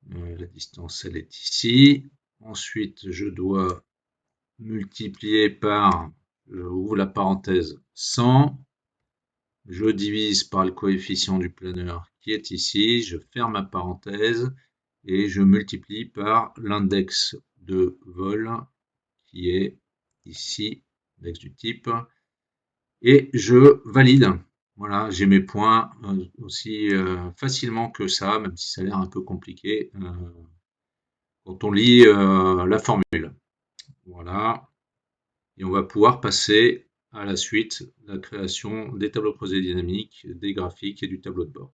La distance, elle est ici. Ensuite, je dois multiplier par, je ouvre la parenthèse, 100. Je divise par le coefficient du planeur qui est ici. Je ferme ma parenthèse et je multiplie par l'index de vol qui est ici, l'index du type, et je valide. Voilà, j'ai mes points aussi facilement que ça, même si ça a l'air un peu compliqué quand on lit la formule. Voilà, et on va pouvoir passer à la suite, la création des tableaux croisés dynamiques, des graphiques et du tableau de bord.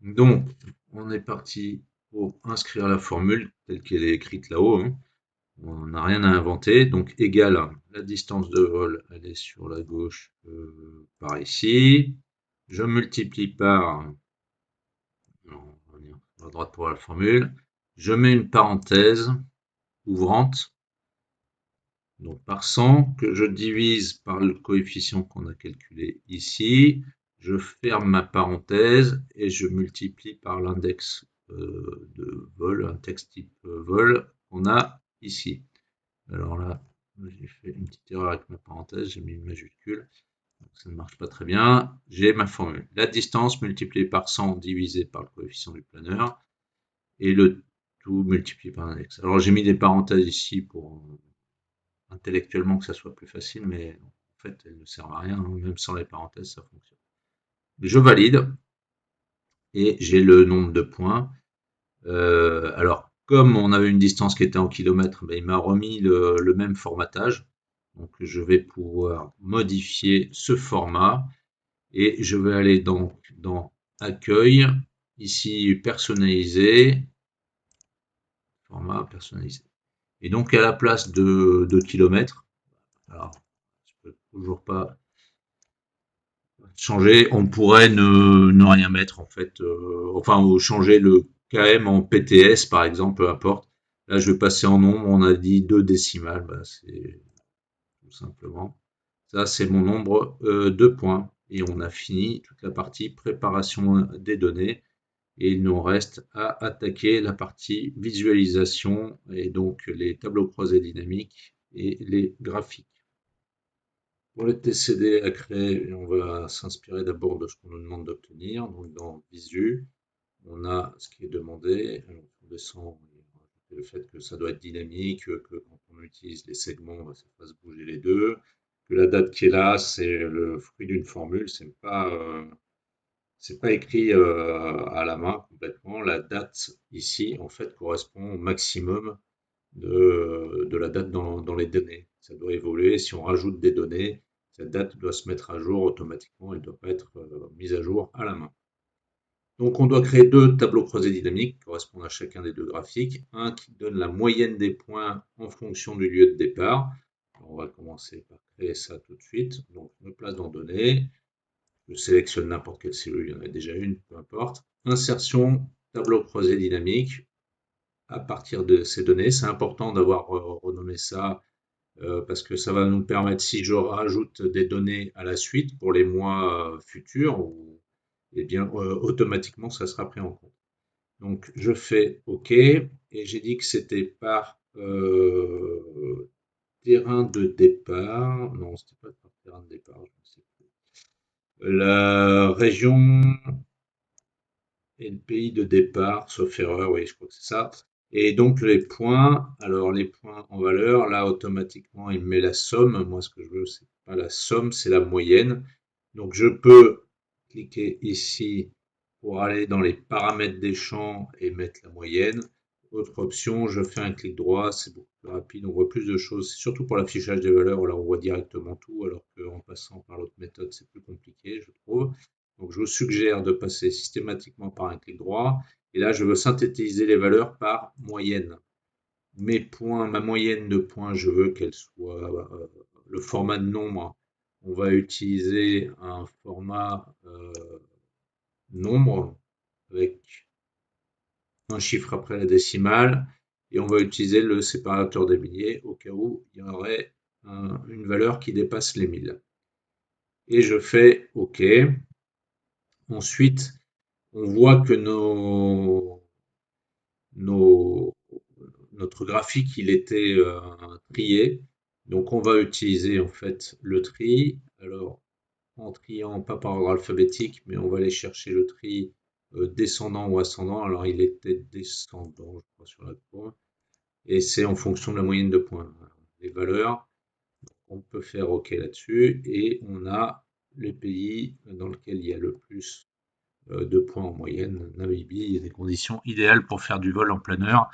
Donc, on est parti pour inscrire la formule telle qu'elle est écrite là-haut. Hein. On n'a rien à inventer. Donc, égal, la distance de vol, elle est sur la gauche par ici. Je multiplie par, non, on va venir à droite pour la formule. Je mets une parenthèse ouvrante, donc par 100, que je divise par le coefficient qu'on a calculé ici. Je ferme ma parenthèse et je multiplie par l'index de vol, un texte type vol qu'on a ici. Alors là, j'ai fait une petite erreur avec ma parenthèse, j'ai mis une majuscule, donc ça ne marche pas très bien. J'ai ma formule. La distance multipliée par 100 divisé par le coefficient du planeur et le tout multiplié par l'index. Alors j'ai mis des parenthèses ici pour intellectuellement que ça soit plus facile, mais en fait elles ne servent à rien, hein. Même sans les parenthèses ça fonctionne. Je valide et j'ai le nombre de points. Alors, comme on avait une distance qui était en kilomètres, ben, il m'a remis le même formatage. Donc, je vais pouvoir modifier ce format et je vais aller dans Accueil, ici personnaliser, format personnalisé. Et donc, à la place de kilomètres, alors, je peux toujours pas changer, on pourrait ne rien mettre en fait, enfin, ou changer le km en PTS par exemple, peu importe. Là, je vais passer en nombre, on a dit 2 décimales, bah, c'est tout simplement. Ça, c'est mon nombre de points. Et on a fini toute la partie préparation des données. Et il nous reste à attaquer la partie visualisation et donc les tableaux croisés dynamiques et les graphiques. Pour les TCD à créer, on va s'inspirer d'abord de ce qu'on nous demande d'obtenir. Donc dans Visu, on a ce qui est demandé. Alors, on descend, le fait que ça doit être dynamique, que quand on utilise les segments, bah, ça fasse bouger les deux. Que la date qui est là, c'est le fruit d'une formule, c'est pas écrit à la main complètement. La date ici, en fait, correspond au maximum de la date dans les données. Ça doit évoluer. Si on rajoute des données, cette date doit se mettre à jour automatiquement. Elle ne doit pas être mise à jour à la main. Donc on doit créer deux tableaux croisés dynamiques qui correspondent à chacun des deux graphiques. Un qui donne la moyenne des points en fonction du lieu de départ. On va commencer par créer ça tout de suite. Donc je me place dans Données. Je sélectionne n'importe quelle cellule, il y en a déjà une, peu importe. Insertion, tableau croisé dynamique. À partir de ces données, c'est important d'avoir renommé ça parce que ça va nous permettre, si je rajoute des données à la suite pour les mois futurs, eh bien, automatiquement, ça sera pris en compte. Donc, je fais OK et j'ai dit que c'était par terrain de départ. Non, c'était pas par terrain de départ, je ne sais plus. La région et le pays de départ, sauf erreur, oui, je crois que c'est ça. Et donc les points, alors les points en valeur, là automatiquement il me met la somme. Moi ce que je veux, c'est pas la somme, c'est la moyenne. Donc je peux cliquer ici pour aller dans les paramètres des champs et mettre la moyenne. Autre option, je fais un clic droit, c'est beaucoup plus rapide, on voit plus de choses, c'est surtout pour l'affichage des valeurs, là on voit directement tout, alors qu'en passant par l'autre méthode, c'est plus compliqué, je trouve. Donc je vous suggère de passer systématiquement par un clic droit. Et là, je veux synthétiser les valeurs par moyenne. Mes points, ma moyenne de points, je veux qu'elle soit le format de nombre. On va utiliser un format nombre avec un chiffre après la décimale. Et on va utiliser le séparateur des milliers au cas où il y aurait une valeur qui dépasse les 1000. Et je fais OK. Ensuite, on voit que nos, notre graphique, il était trié. Donc, on va utiliser en fait le tri. Alors, en triant, pas par ordre alphabétique, mais on va aller chercher le tri descendant ou ascendant. Alors, il était descendant, je crois, sur la courbe. Et c'est en fonction de la moyenne de points. Les valeurs, on peut faire OK là-dessus. Et on a les pays dans lesquels il y a le plus 2 points en moyenne. Namibie, il y a des conditions idéales pour faire du vol en planeur.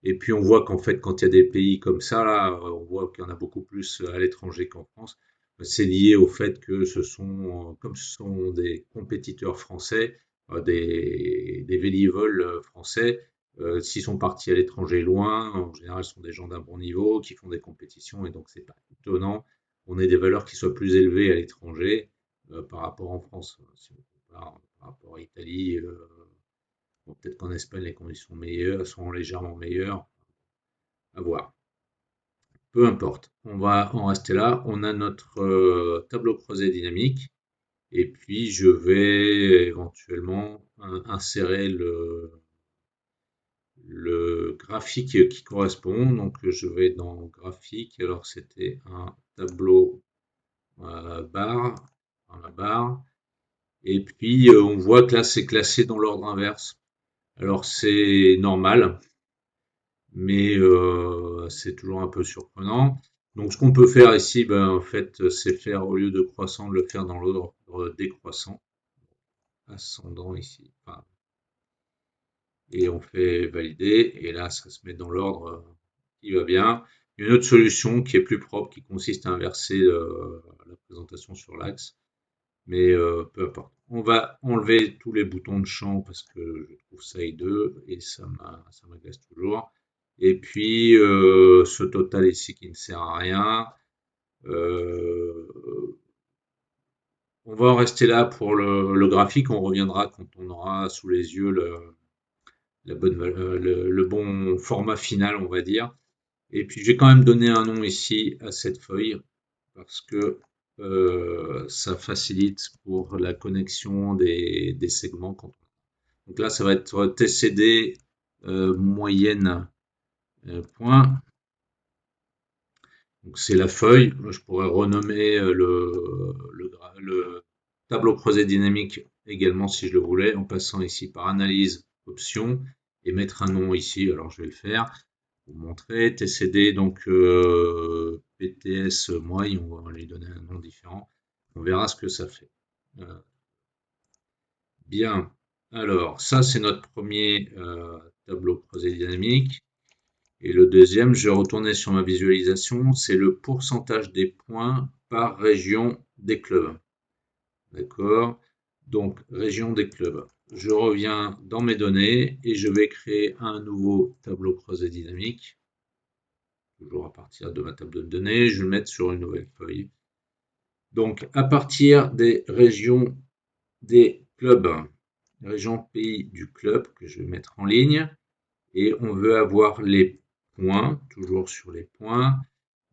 Et puis on voit qu'en fait, quand il y a des pays comme ça, là, on voit qu'il y en a beaucoup plus à l'étranger qu'en France. C'est lié au fait que comme ce sont des compétiteurs français, des vélivoles français, s'ils sont partis à l'étranger loin, en général, ce sont des gens d'un bon niveau qui font des compétitions, et donc c'est pas étonnant qu'on ait des valeurs qui soient plus élevées à l'étranger par rapport en France. Si on compare par rapport à l'Italie, bon, peut-être qu'en Espagne, les conditions meilleures sont légèrement meilleures, à voir. Peu importe, on va en rester là. On a notre tableau croisé dynamique. Et puis, je vais éventuellement insérer le graphique qui correspond. Donc, je vais dans graphique. Alors, c'était un tableau barre, dans la barre. Et puis, on voit que là, c'est classé dans l'ordre inverse. Alors, c'est normal, mais c'est toujours un peu surprenant. Donc, ce qu'on peut faire ici, ben, en fait, c'est faire, au lieu de croissant, le faire dans l'ordre décroissant, ascendant ici. Enfin, et on fait valider, et là ça se met dans l'ordre qui va bien. Une autre solution qui est plus propre, qui consiste à inverser la présentation sur l'axe, mais peu importe. On va enlever tous les boutons de champ parce que je trouve ça hideux et ça m'agace toujours. Et puis ce total ici qui ne sert à rien. Euh, on va en rester là pour le graphique. On reviendra quand on aura sous les yeux le bon format final, on va dire. Et puis, j'ai quand même donné un nom ici à cette feuille parce que ça facilite pour la connexion des segments. Donc là, ça va être TCD moyenne point. Donc c'est la feuille. Je pourrais renommer le tableau croisé dynamique également si je le voulais, en passant ici par analyse, option, et mettre un nom ici. Alors je vais le faire. Vous montrer TCD, donc PTS moyen, on va lui donner un nom différent. On verra ce que ça fait. Euh, Bien. Alors, ça, c'est notre premier tableau croisé dynamique. Et le deuxième, je vais retourner sur ma visualisation, c'est le pourcentage des points par région des clubs. D'accord? Donc, région des clubs. Je reviens dans mes données et je vais créer un nouveau tableau croisé dynamique. Toujours à partir de ma table de données, je vais le mettre sur une nouvelle feuille. Donc, à partir des régions des clubs, région pays du club que je vais mettre en ligne, et on veut avoir les points, toujours sur les points.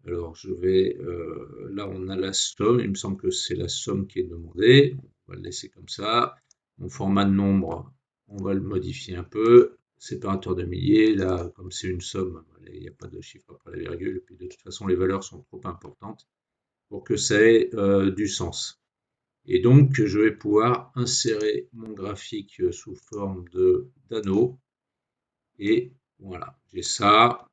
Alors, je vais, là, on a la somme, il me semble que c'est la somme qui est demandée. On va le laisser comme ça. Mon format de nombre, on va le modifier un peu. Séparateur de milliers, là, comme c'est une somme, il n'y a pas de chiffre après la virgule. Et puis, de toute façon, les valeurs sont trop importantes pour que ça ait du sens. Et donc, je vais pouvoir insérer mon graphique sous forme d'anneau. Et voilà, j'ai ça.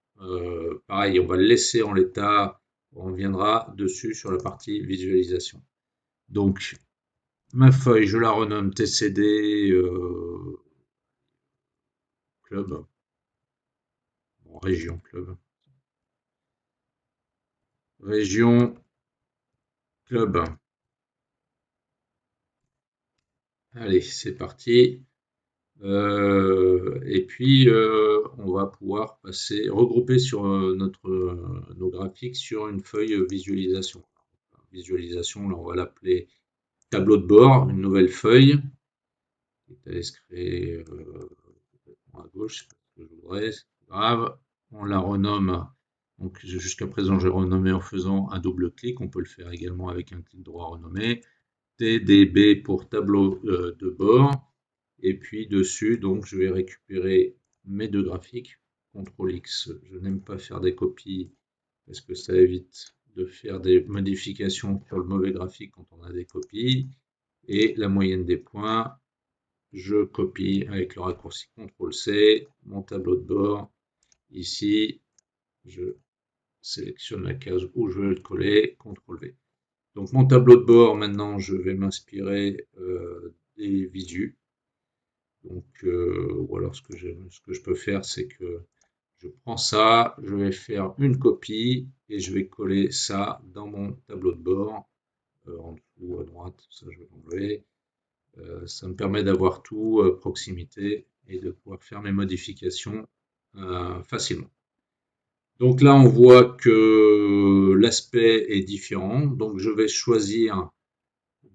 Pareil, on va le laisser en l'état. On reviendra dessus sur la partie visualisation. Donc, ma feuille, je la renomme TCD club, bon, région club, région club. Allez, c'est parti. Et puis, on va pouvoir regrouper sur nos graphiques sur une feuille visualisation. Visualisation, là, on va l'appeler tableau de bord, une nouvelle feuille. Elle se créer à gauche, c'est ce que je voudrais, c'est grave. On la renomme. Donc, jusqu'à présent, j'ai renommé en faisant un double clic. On peut le faire également avec un clic droit renommer. TDB pour tableau de bord. Et puis dessus, donc, je vais récupérer mes deux graphiques. CTRL X, je n'aime pas faire des copies parce que ça évite de faire des modifications sur le mauvais graphique quand on a des copies. Et la moyenne des points, je copie avec le raccourci CTRL-C mon tableau de bord. Ici, je sélectionne la case où je veux le coller, CTRL-V. Donc mon tableau de bord, maintenant, je vais m'inspirer des visus. Donc, ou alors ce que je peux faire, c'est que je prends ça, je vais faire une copie et je vais coller ça dans mon tableau de bord, en dessous à droite, ça je vais l'enlever. Ça me permet d'avoir tout à proximité et de pouvoir faire mes modifications facilement. Donc là, on voit que l'aspect est différent. Donc je vais choisir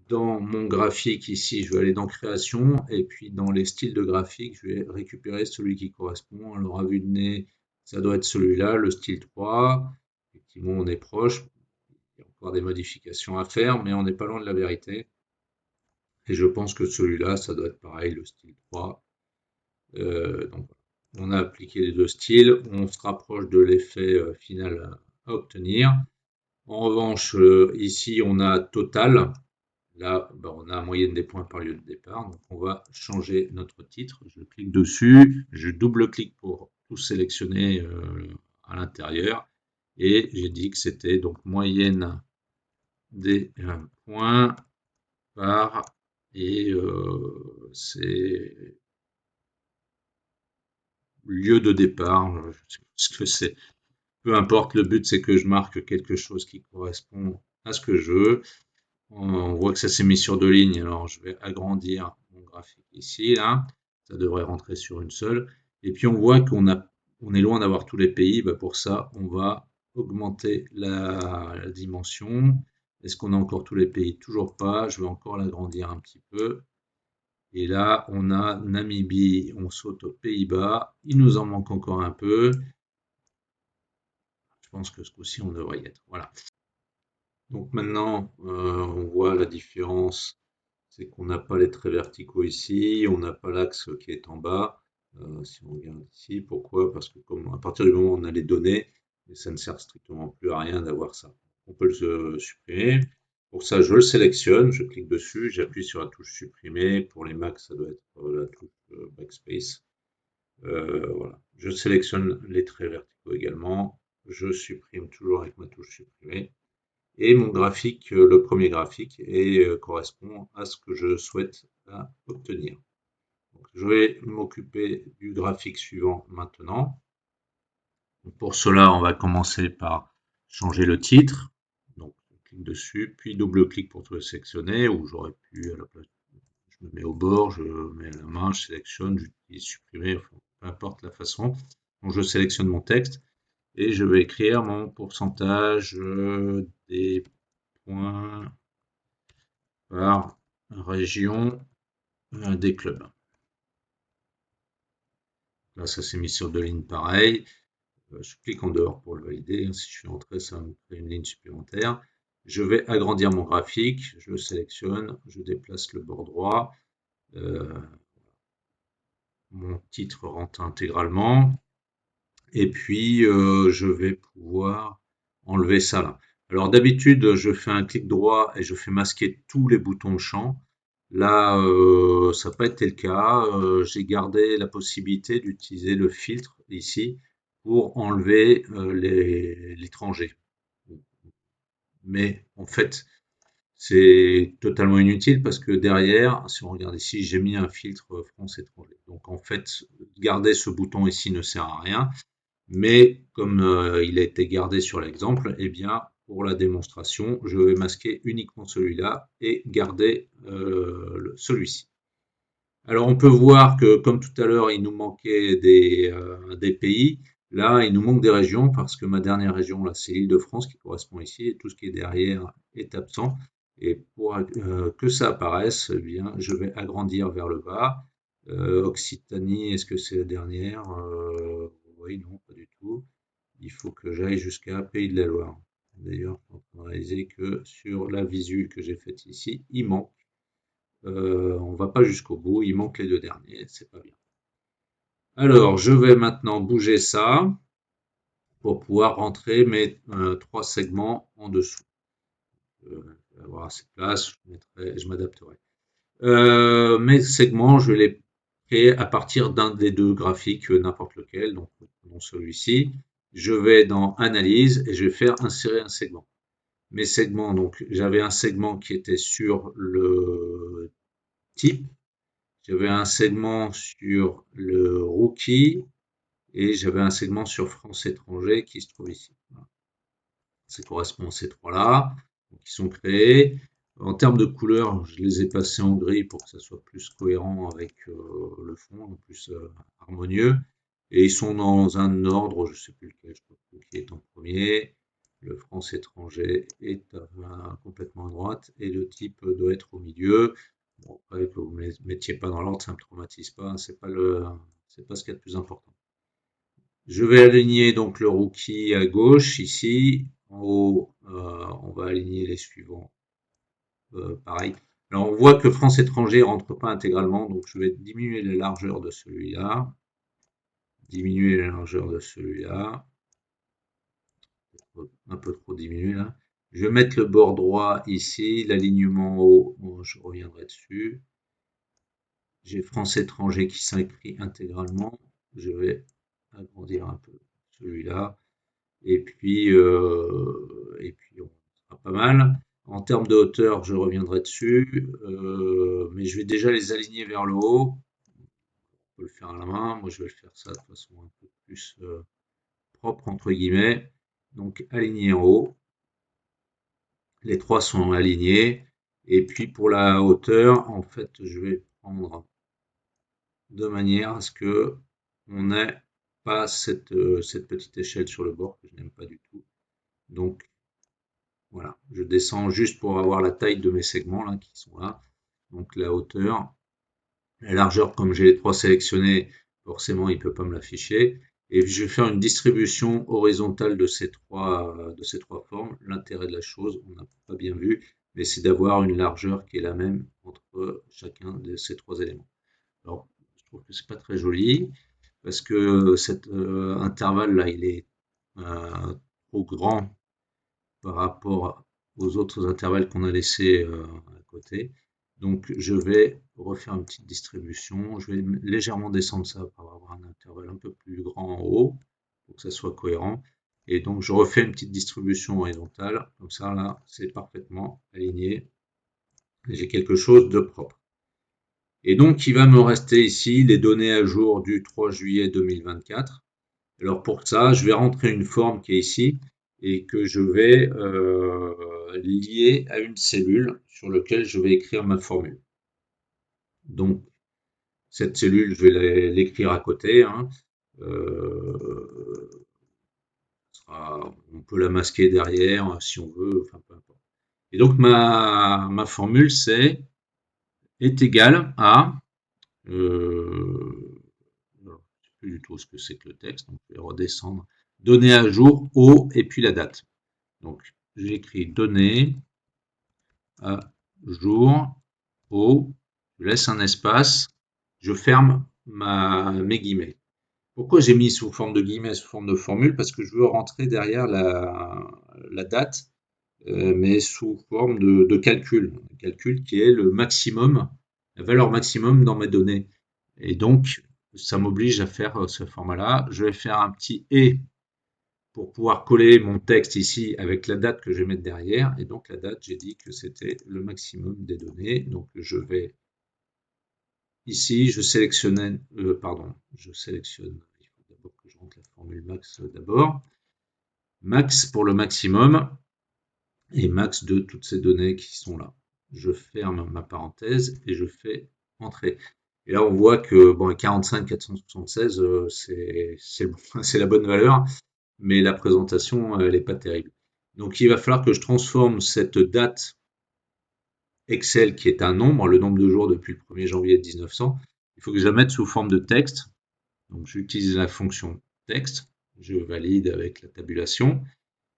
dans mon graphique ici, je vais aller dans création et puis dans les styles de graphique, je vais récupérer celui qui correspond. Alors à vue de nez, ça doit être celui-là, le style 3. Effectivement, on est proche. Il y a encore des modifications à faire, mais on n'est pas loin de la vérité. Et je pense que celui-là, ça doit être pareil, le style 3. Donc, on a appliqué les deux styles, on se rapproche de l'effet final à obtenir. En revanche, ici, on a total. Là, ben, on a moyenne des points par lieu de départ. Donc, on va changer notre titre. Je clique dessus, je double-clique pour tout sélectionner à l'intérieur. Et j'ai dit que c'était donc moyenne des points par, et c'est lieu de départ, je sais pas ce que c'est. Peu importe, le but c'est que je marque quelque chose qui correspond à ce que je veux. On voit que ça s'est mis sur deux lignes, alors je vais agrandir mon graphique ici, là. Ça devrait rentrer sur une seule. Et puis on voit on est loin d'avoir tous les pays. Bah, pour ça, on va augmenter la dimension. Est-ce qu'on a encore tous les pays? Toujours pas. Je vais encore l'agrandir un petit peu. Et là, on a Namibie, on saute aux Pays-Bas. Il nous en manque encore un peu. Je pense que ce coup-ci, on devrait y être. Voilà. Donc maintenant, on voit la différence, c'est qu'on n'a pas les traits verticaux ici, on n'a pas l'axe qui est en bas. Si on regarde ici, pourquoi? Parce que comme à partir du moment où on a les données, et ça ne sert strictement plus à rien d'avoir ça. On peut le supprimer. Pour ça, je le sélectionne, je clique dessus, j'appuie sur la touche supprimer. Pour les Macs, ça doit être la touche backspace. Voilà. Je sélectionne les traits verticaux également. Je supprime toujours avec ma touche supprimer. Et mon graphique, le premier graphique, correspond à ce que je souhaite obtenir. Donc, je vais m'occuper du graphique suivant maintenant. Donc, pour cela, on va commencer par changer le titre. Donc, je clique dessus, puis double-clic pour tout le sélectionner, ou j'aurais pu, à la place, je me mets au bord, je mets la main, je sélectionne, j'utilise supprimer, enfin, peu importe la façon. Donc, je sélectionne mon texte et je vais écrire mon pourcentage des points par région des clubs. Là, ça s'est mis sur deux lignes pareilles. Je clique en dehors pour le valider. Si je suis entré, ça me crée une ligne supplémentaire. Je vais agrandir mon graphique. Je le sélectionne. Je déplace le bord droit. Euh, mon titre rentre intégralement. Et puis, je vais pouvoir enlever ça là. Alors d'habitude, je fais un clic droit et je fais masquer tous les boutons de champ. Là, ça n'a pas été le cas. J'ai gardé la possibilité d'utiliser le filtre ici pour enlever l'étranger. Mais en fait, c'est totalement inutile parce que derrière, si on regarde ici, j'ai mis un filtre France étranger. Donc en fait, garder ce bouton ici ne sert à rien. Mais comme il a été gardé sur l'exemple, eh bien, pour la démonstration, je vais masquer uniquement celui-là et garder celui-ci. Alors on peut voir que comme tout à l'heure, il nous manquait des pays. Là, il nous manque des régions parce que ma dernière région, là, c'est l'Île-de-France qui correspond ici et tout ce qui est derrière est absent. Et pour que ça apparaisse, eh bien, je vais agrandir vers le bas. Occitanie, est-ce que c'est la dernière? Oui, non, pas du tout. Il faut que j'aille jusqu'à Pays de la Loire. D'ailleurs, je suis en train de réaliser que sur la visuelle que j'ai faite ici, il manque. On va pas jusqu'au bout, il manque les deux derniers, c'est pas bien. Alors, je vais maintenant bouger ça pour pouvoir rentrer mes trois segments en dessous. Je vais avoir assez de place, je m'adapterai. Mes segments, je vais les créer à partir d'un des deux graphiques, n'importe lequel, donc celui-ci. Je vais dans Analyse et je vais faire insérer un segment. Mes segments, donc j'avais un segment qui était sur le type, j'avais un segment sur le rookie et j'avais un segment sur France étranger qui se trouve ici. Voilà. Ça correspond à ces trois-là, qui sont créés. En termes de couleurs, je les ai passés en gris pour que ça soit plus cohérent avec le fond, plus harmonieux. Et ils sont dans un ordre, je ne sais plus lequel, je crois qui est en premier. Le France étranger est complètement à droite et le type doit être au milieu. Bon, après, que vous ne les mettiez pas dans l'ordre, ça ne me traumatise pas, c'est pas ce qu'il y a de plus important. Je vais aligner donc le rookie à gauche ici. En haut, on va aligner les suivants. Pareil. Alors on voit que France étranger ne rentre pas intégralement, donc je vais diminuer la largeur de celui-là. Diminuer la largeur de celui-là. Un peu trop diminué là. Je vais mettre le bord droit ici, l'alignement haut, bon, je reviendrai dessus. J'ai France étranger qui s'inscrit intégralement. Je vais agrandir un peu celui-là. Et puis on sera pas mal. En termes de hauteur, je reviendrai dessus. Mais je vais déjà les aligner vers le haut. peut le faire à la main. Moi, je vais le faire ça de façon un peu plus propre, entre guillemets. Donc, aligné en haut. Les trois sont alignés. Et puis, pour la hauteur, en fait, je vais prendre de manière à ce que on n'ait pas cette petite échelle sur le bord que je n'aime pas du tout. Donc, voilà, je descends juste pour avoir la taille de mes segments là qui sont là. Donc, la hauteur. La largeur, comme j'ai les trois sélectionnés, forcément, il ne peut pas me l'afficher. Et je vais faire une distribution horizontale de ces trois formes. L'intérêt de la chose, on n'a pas bien vu, mais c'est d'avoir une largeur qui est la même entre chacun de ces trois éléments. Alors, je trouve que c'est pas très joli, parce que cet intervalle-là, il est trop grand par rapport aux autres intervalles qu'on a laissés à côté. Donc je vais refaire une petite distribution. Je vais légèrement descendre ça pour avoir un intervalle un peu plus grand en haut, pour que ça soit cohérent. Et donc je refais une petite distribution horizontale. Comme ça, là, c'est parfaitement aligné. J'ai quelque chose de propre. Et donc, il va me rester ici les données à jour du 3 juillet 2024. Alors pour ça, je vais rentrer une forme qui est ici et que je vais lier à une cellule sur laquelle je vais écrire ma formule. Donc cette cellule, je vais l'écrire à côté. Hein. On peut la masquer derrière si on veut, enfin peu importe. Et donc ma formule est égale à je ne sais plus du tout ce que c'est que le texte, donc je vais redescendre. Données à jour, au, et puis la date. Donc, j'écris données à jour, au, je laisse un espace, je ferme mes guillemets. Pourquoi j'ai mis sous forme de guillemets, sous forme de formule? Parce que je veux rentrer derrière la date, mais sous forme de calcul. Un calcul qui est le maximum, la valeur maximum dans mes données. Et donc, ça m'oblige à faire ce format-là. Je vais faire un petit et pour pouvoir coller mon texte ici avec la date que je vais mettre derrière. Et donc, la date, j'ai dit que c'était le maximum des données. Donc, je vais ici, je sélectionne, je sélectionne, il faut d'abord que je rentre la formule max d'abord. Max pour le maximum et max de toutes ces données qui sont là. Je ferme ma parenthèse et je fais entrer. Et là, on voit que bon, 45 476, c'est la bonne valeur, mais la présentation, elle n'est pas terrible. Donc, il va falloir que je transforme cette date Excel, qui est un nombre, le nombre de jours depuis le 1er janvier 1900, il faut que je la mette sous forme de texte. Donc, j'utilise la fonction texte, je valide avec la tabulation.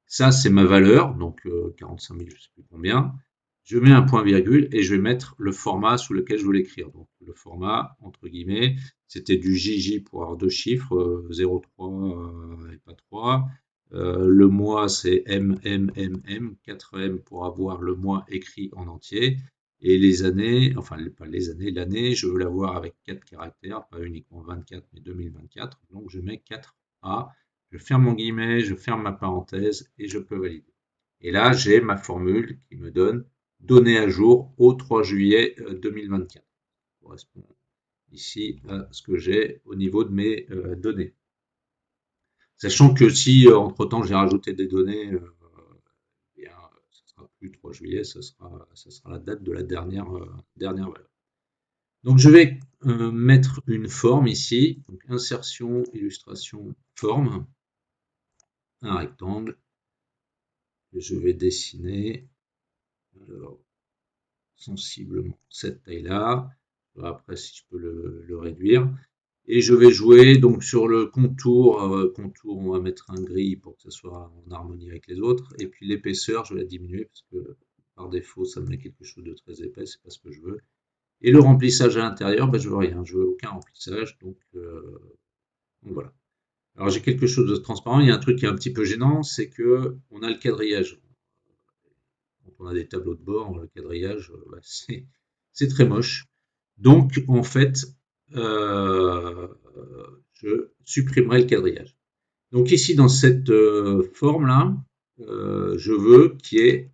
Ça, c'est ma valeur, donc 45 000, je ne sais plus combien. Je mets un point virgule et je vais mettre le format sous lequel je veux l'écrire. Donc le format, entre guillemets, c'était du JJ pour avoir deux chiffres, 0,3 et pas 3. Le mois, c'est MMMM, 4M pour avoir le mois écrit en entier. Et les années, enfin pas les années, l'année, je veux l'avoir avec 4 caractères, pas uniquement 24, mais 2024. Donc je mets 4A. Je ferme mon guillemet, je ferme ma parenthèse et je peux valider. Et là, j'ai ma formule qui me donne données à jour au 3 juillet 2024. Ça correspond ici à ce que j'ai au niveau de mes données. Sachant que si entre-temps j'ai rajouté des données, bien, ce sera plus 3 juillet, ça sera la date de la dernière valeur. Donc je vais mettre une forme ici, donc insertion, illustration, forme, un rectangle. Je vais dessiner alors, sensiblement cette taille-là. Après, si je peux le réduire. Et je vais jouer donc sur le contour. Contour, on va mettre un gris pour que ça soit en harmonie avec les autres. Et puis l'épaisseur, je vais la diminuer parce que par défaut, ça me met quelque chose de très épais. C'est pas ce que je veux. Et le remplissage à l'intérieur, ben, je veux rien. Je veux aucun remplissage. Donc voilà. Alors j'ai quelque chose de transparent. Il y a un truc qui est un petit peu gênant, c'est que on a le quadrillage. Quand on a des tableaux de bord, le quadrillage, c'est très moche. Donc, en fait, euh, je supprimerai le quadrillage. Donc ici, dans cette forme-là, je veux qu'il y ait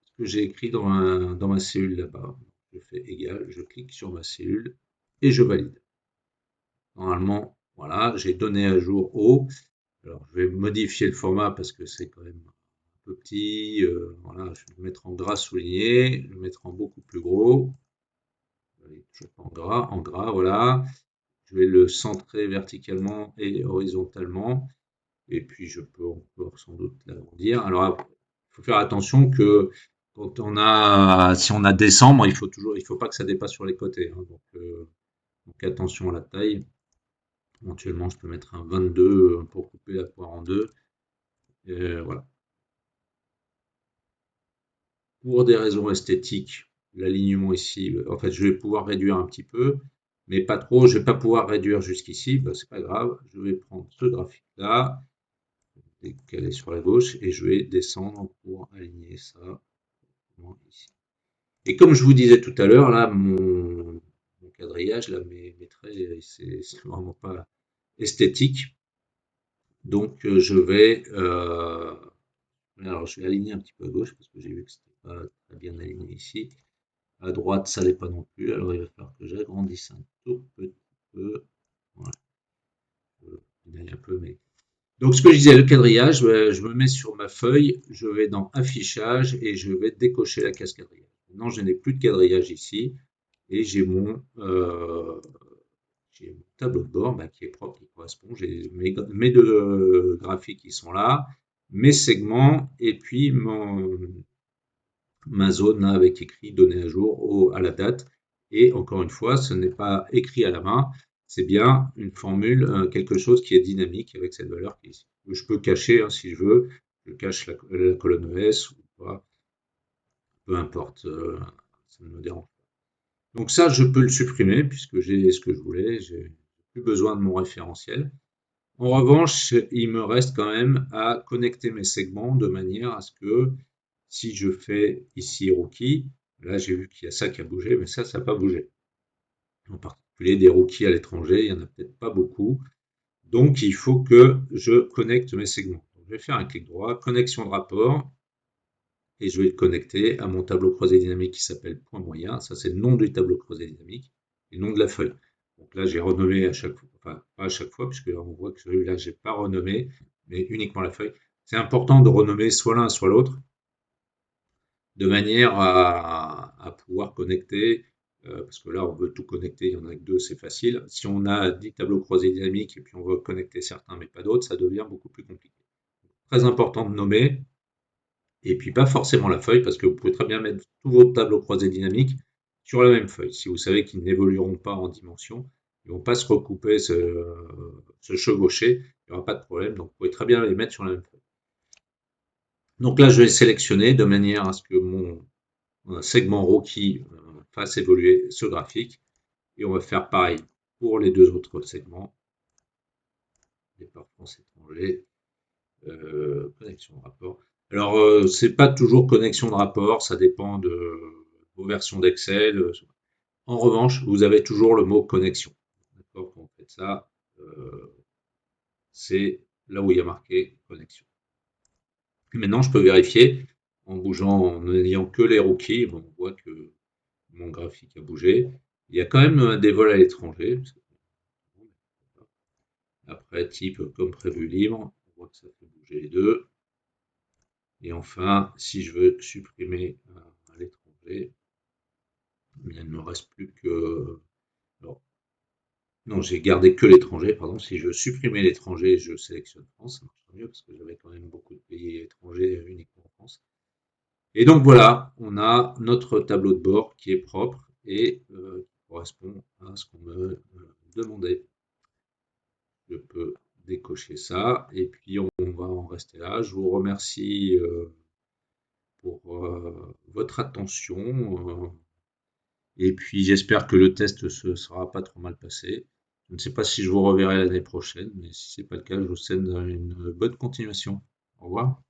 ce que j'ai écrit dans ma cellule là-bas. Je fais égal, je clique sur ma cellule et je valide. Normalement, voilà, j'ai donné à jour haut. Alors, je vais modifier le format parce que c'est quand même un peu petit. Voilà, je vais le mettre en gras souligné, le mettre en beaucoup plus gros. Toujours pas en gras, voilà. Je vais le centrer verticalement et horizontalement. Et puis, je peux encore sans doute l'agrandir. Alors, il faut faire attention que si on a décembre, il faut pas que ça dépasse sur les côtés, hein. Donc attention à la taille. Éventuellement, je peux mettre un 22 pour couper la poire en deux. Voilà. Pour des raisons esthétiques, l'alignement ici, en fait, je vais pouvoir réduire un petit peu, mais pas trop. Je vais pas pouvoir réduire jusqu'ici. Ben, c'est pas grave. Je vais prendre ce graphique-là, décaler sur la gauche, et je vais descendre pour aligner ça ici. Et comme je vous disais tout à l'heure, là, mon quadrillage, là, mes traits, c'est vraiment pas esthétique. Donc, alors, je vais aligner un petit peu à gauche parce que j'ai vu que c'était pas très bien aligné ici. À droite, ça l'est pas non plus. Alors, il va falloir que j'agrandisse un tout petit peu. Voilà, un peu, mais. Donc, ce que je disais, le quadrillage, je me mets sur ma feuille, je vais dans Affichage et je vais décocher la case quadrillage. Maintenant, je n'ai plus de quadrillage ici et j'ai mon tableau de bord bah, qui est propre, qui correspond. J'ai mes deux graphiques qui sont là, mes segments et puis ma zone là, avec écrit donné à jour à la date. Et encore une fois, ce n'est pas écrit à la main, c'est bien une formule, quelque chose qui est dynamique avec cette valeur qui est ici. Je peux cacher hein, si je veux, je cache la colonne ES ou pas, peu importe, ça ne me dérange pas. Donc ça, je peux le supprimer puisque j'ai ce que je voulais, j'ai plus besoin de mon référentiel. En revanche, il me reste quand même à connecter mes segments de manière à ce que si je fais ici rookie, là j'ai vu qu'il y a ça qui a bougé, mais ça n'a pas bougé. En particulier des rookies à l'étranger, il n'y en a peut-être pas beaucoup. Donc il faut que je connecte mes segments. Donc, je vais faire un clic droit, connexion de rapport, et je vais le connecter à mon tableau croisé dynamique qui s'appelle point moyen. Ça c'est le nom du tableau croisé dynamique et le nom de la feuille. Donc là j'ai renommé à chaque fois, enfin pas à chaque fois, puisque on voit que celui-là j'ai pas renommé, mais uniquement la feuille. C'est important de renommer soit l'un soit l'autre de manière à pouvoir connecter, parce que là on veut tout connecter, il y en a que deux, c'est facile. Si on a 10 tableaux croisés dynamiques et puis on veut connecter certains mais pas d'autres, ça devient beaucoup plus compliqué. Très important de nommer, et puis pas forcément la feuille, parce que vous pouvez très bien mettre tous vos tableaux croisés dynamiques sur la même feuille. Si vous savez qu'ils n'évolueront pas en dimension, ils ne vont pas se recouper, se chevaucher, il n'y aura pas de problème, donc vous pouvez très bien les mettre sur la même feuille. Donc là je vais sélectionner de manière à ce que mon segment rookie fasse évoluer ce graphique. Et on va faire pareil pour les deux autres segments. Départ France-étranger, connexion de rapport. Alors, c'est pas toujours connexion de rapport, ça dépend de vos versions d'Excel. En revanche, vous avez toujours le mot connexion. D'accord, quand vous faites ça, c'est là où il y a marqué connexion. Et maintenant, je peux vérifier en bougeant, en n'ayant que les rookies. Bon, on voit que mon graphique a bougé. Il y a quand même des vols à l'étranger. Après, type comme prévu libre, on voit que ça fait bouger les deux. Et enfin, si je veux supprimer à l'étranger, il ne me reste plus que. Alors, non, j'ai gardé que l'étranger, pardon. Si je veux supprimer l'étranger, je sélectionne France, ça marchera mieux parce que j'avais quand même beaucoup de pays étrangers uniquement en France. Et donc voilà, on a notre tableau de bord qui est propre et qui correspond à ce qu'on me demandait. Je peux décocher ça et puis on va en rester là. Je vous remercie pour votre attention et puis j'espère que le test se sera pas trop mal passé. Je ne sais pas si je vous reverrai l'année prochaine, mais si c'est pas le cas, je vous souhaite une bonne continuation. Au revoir.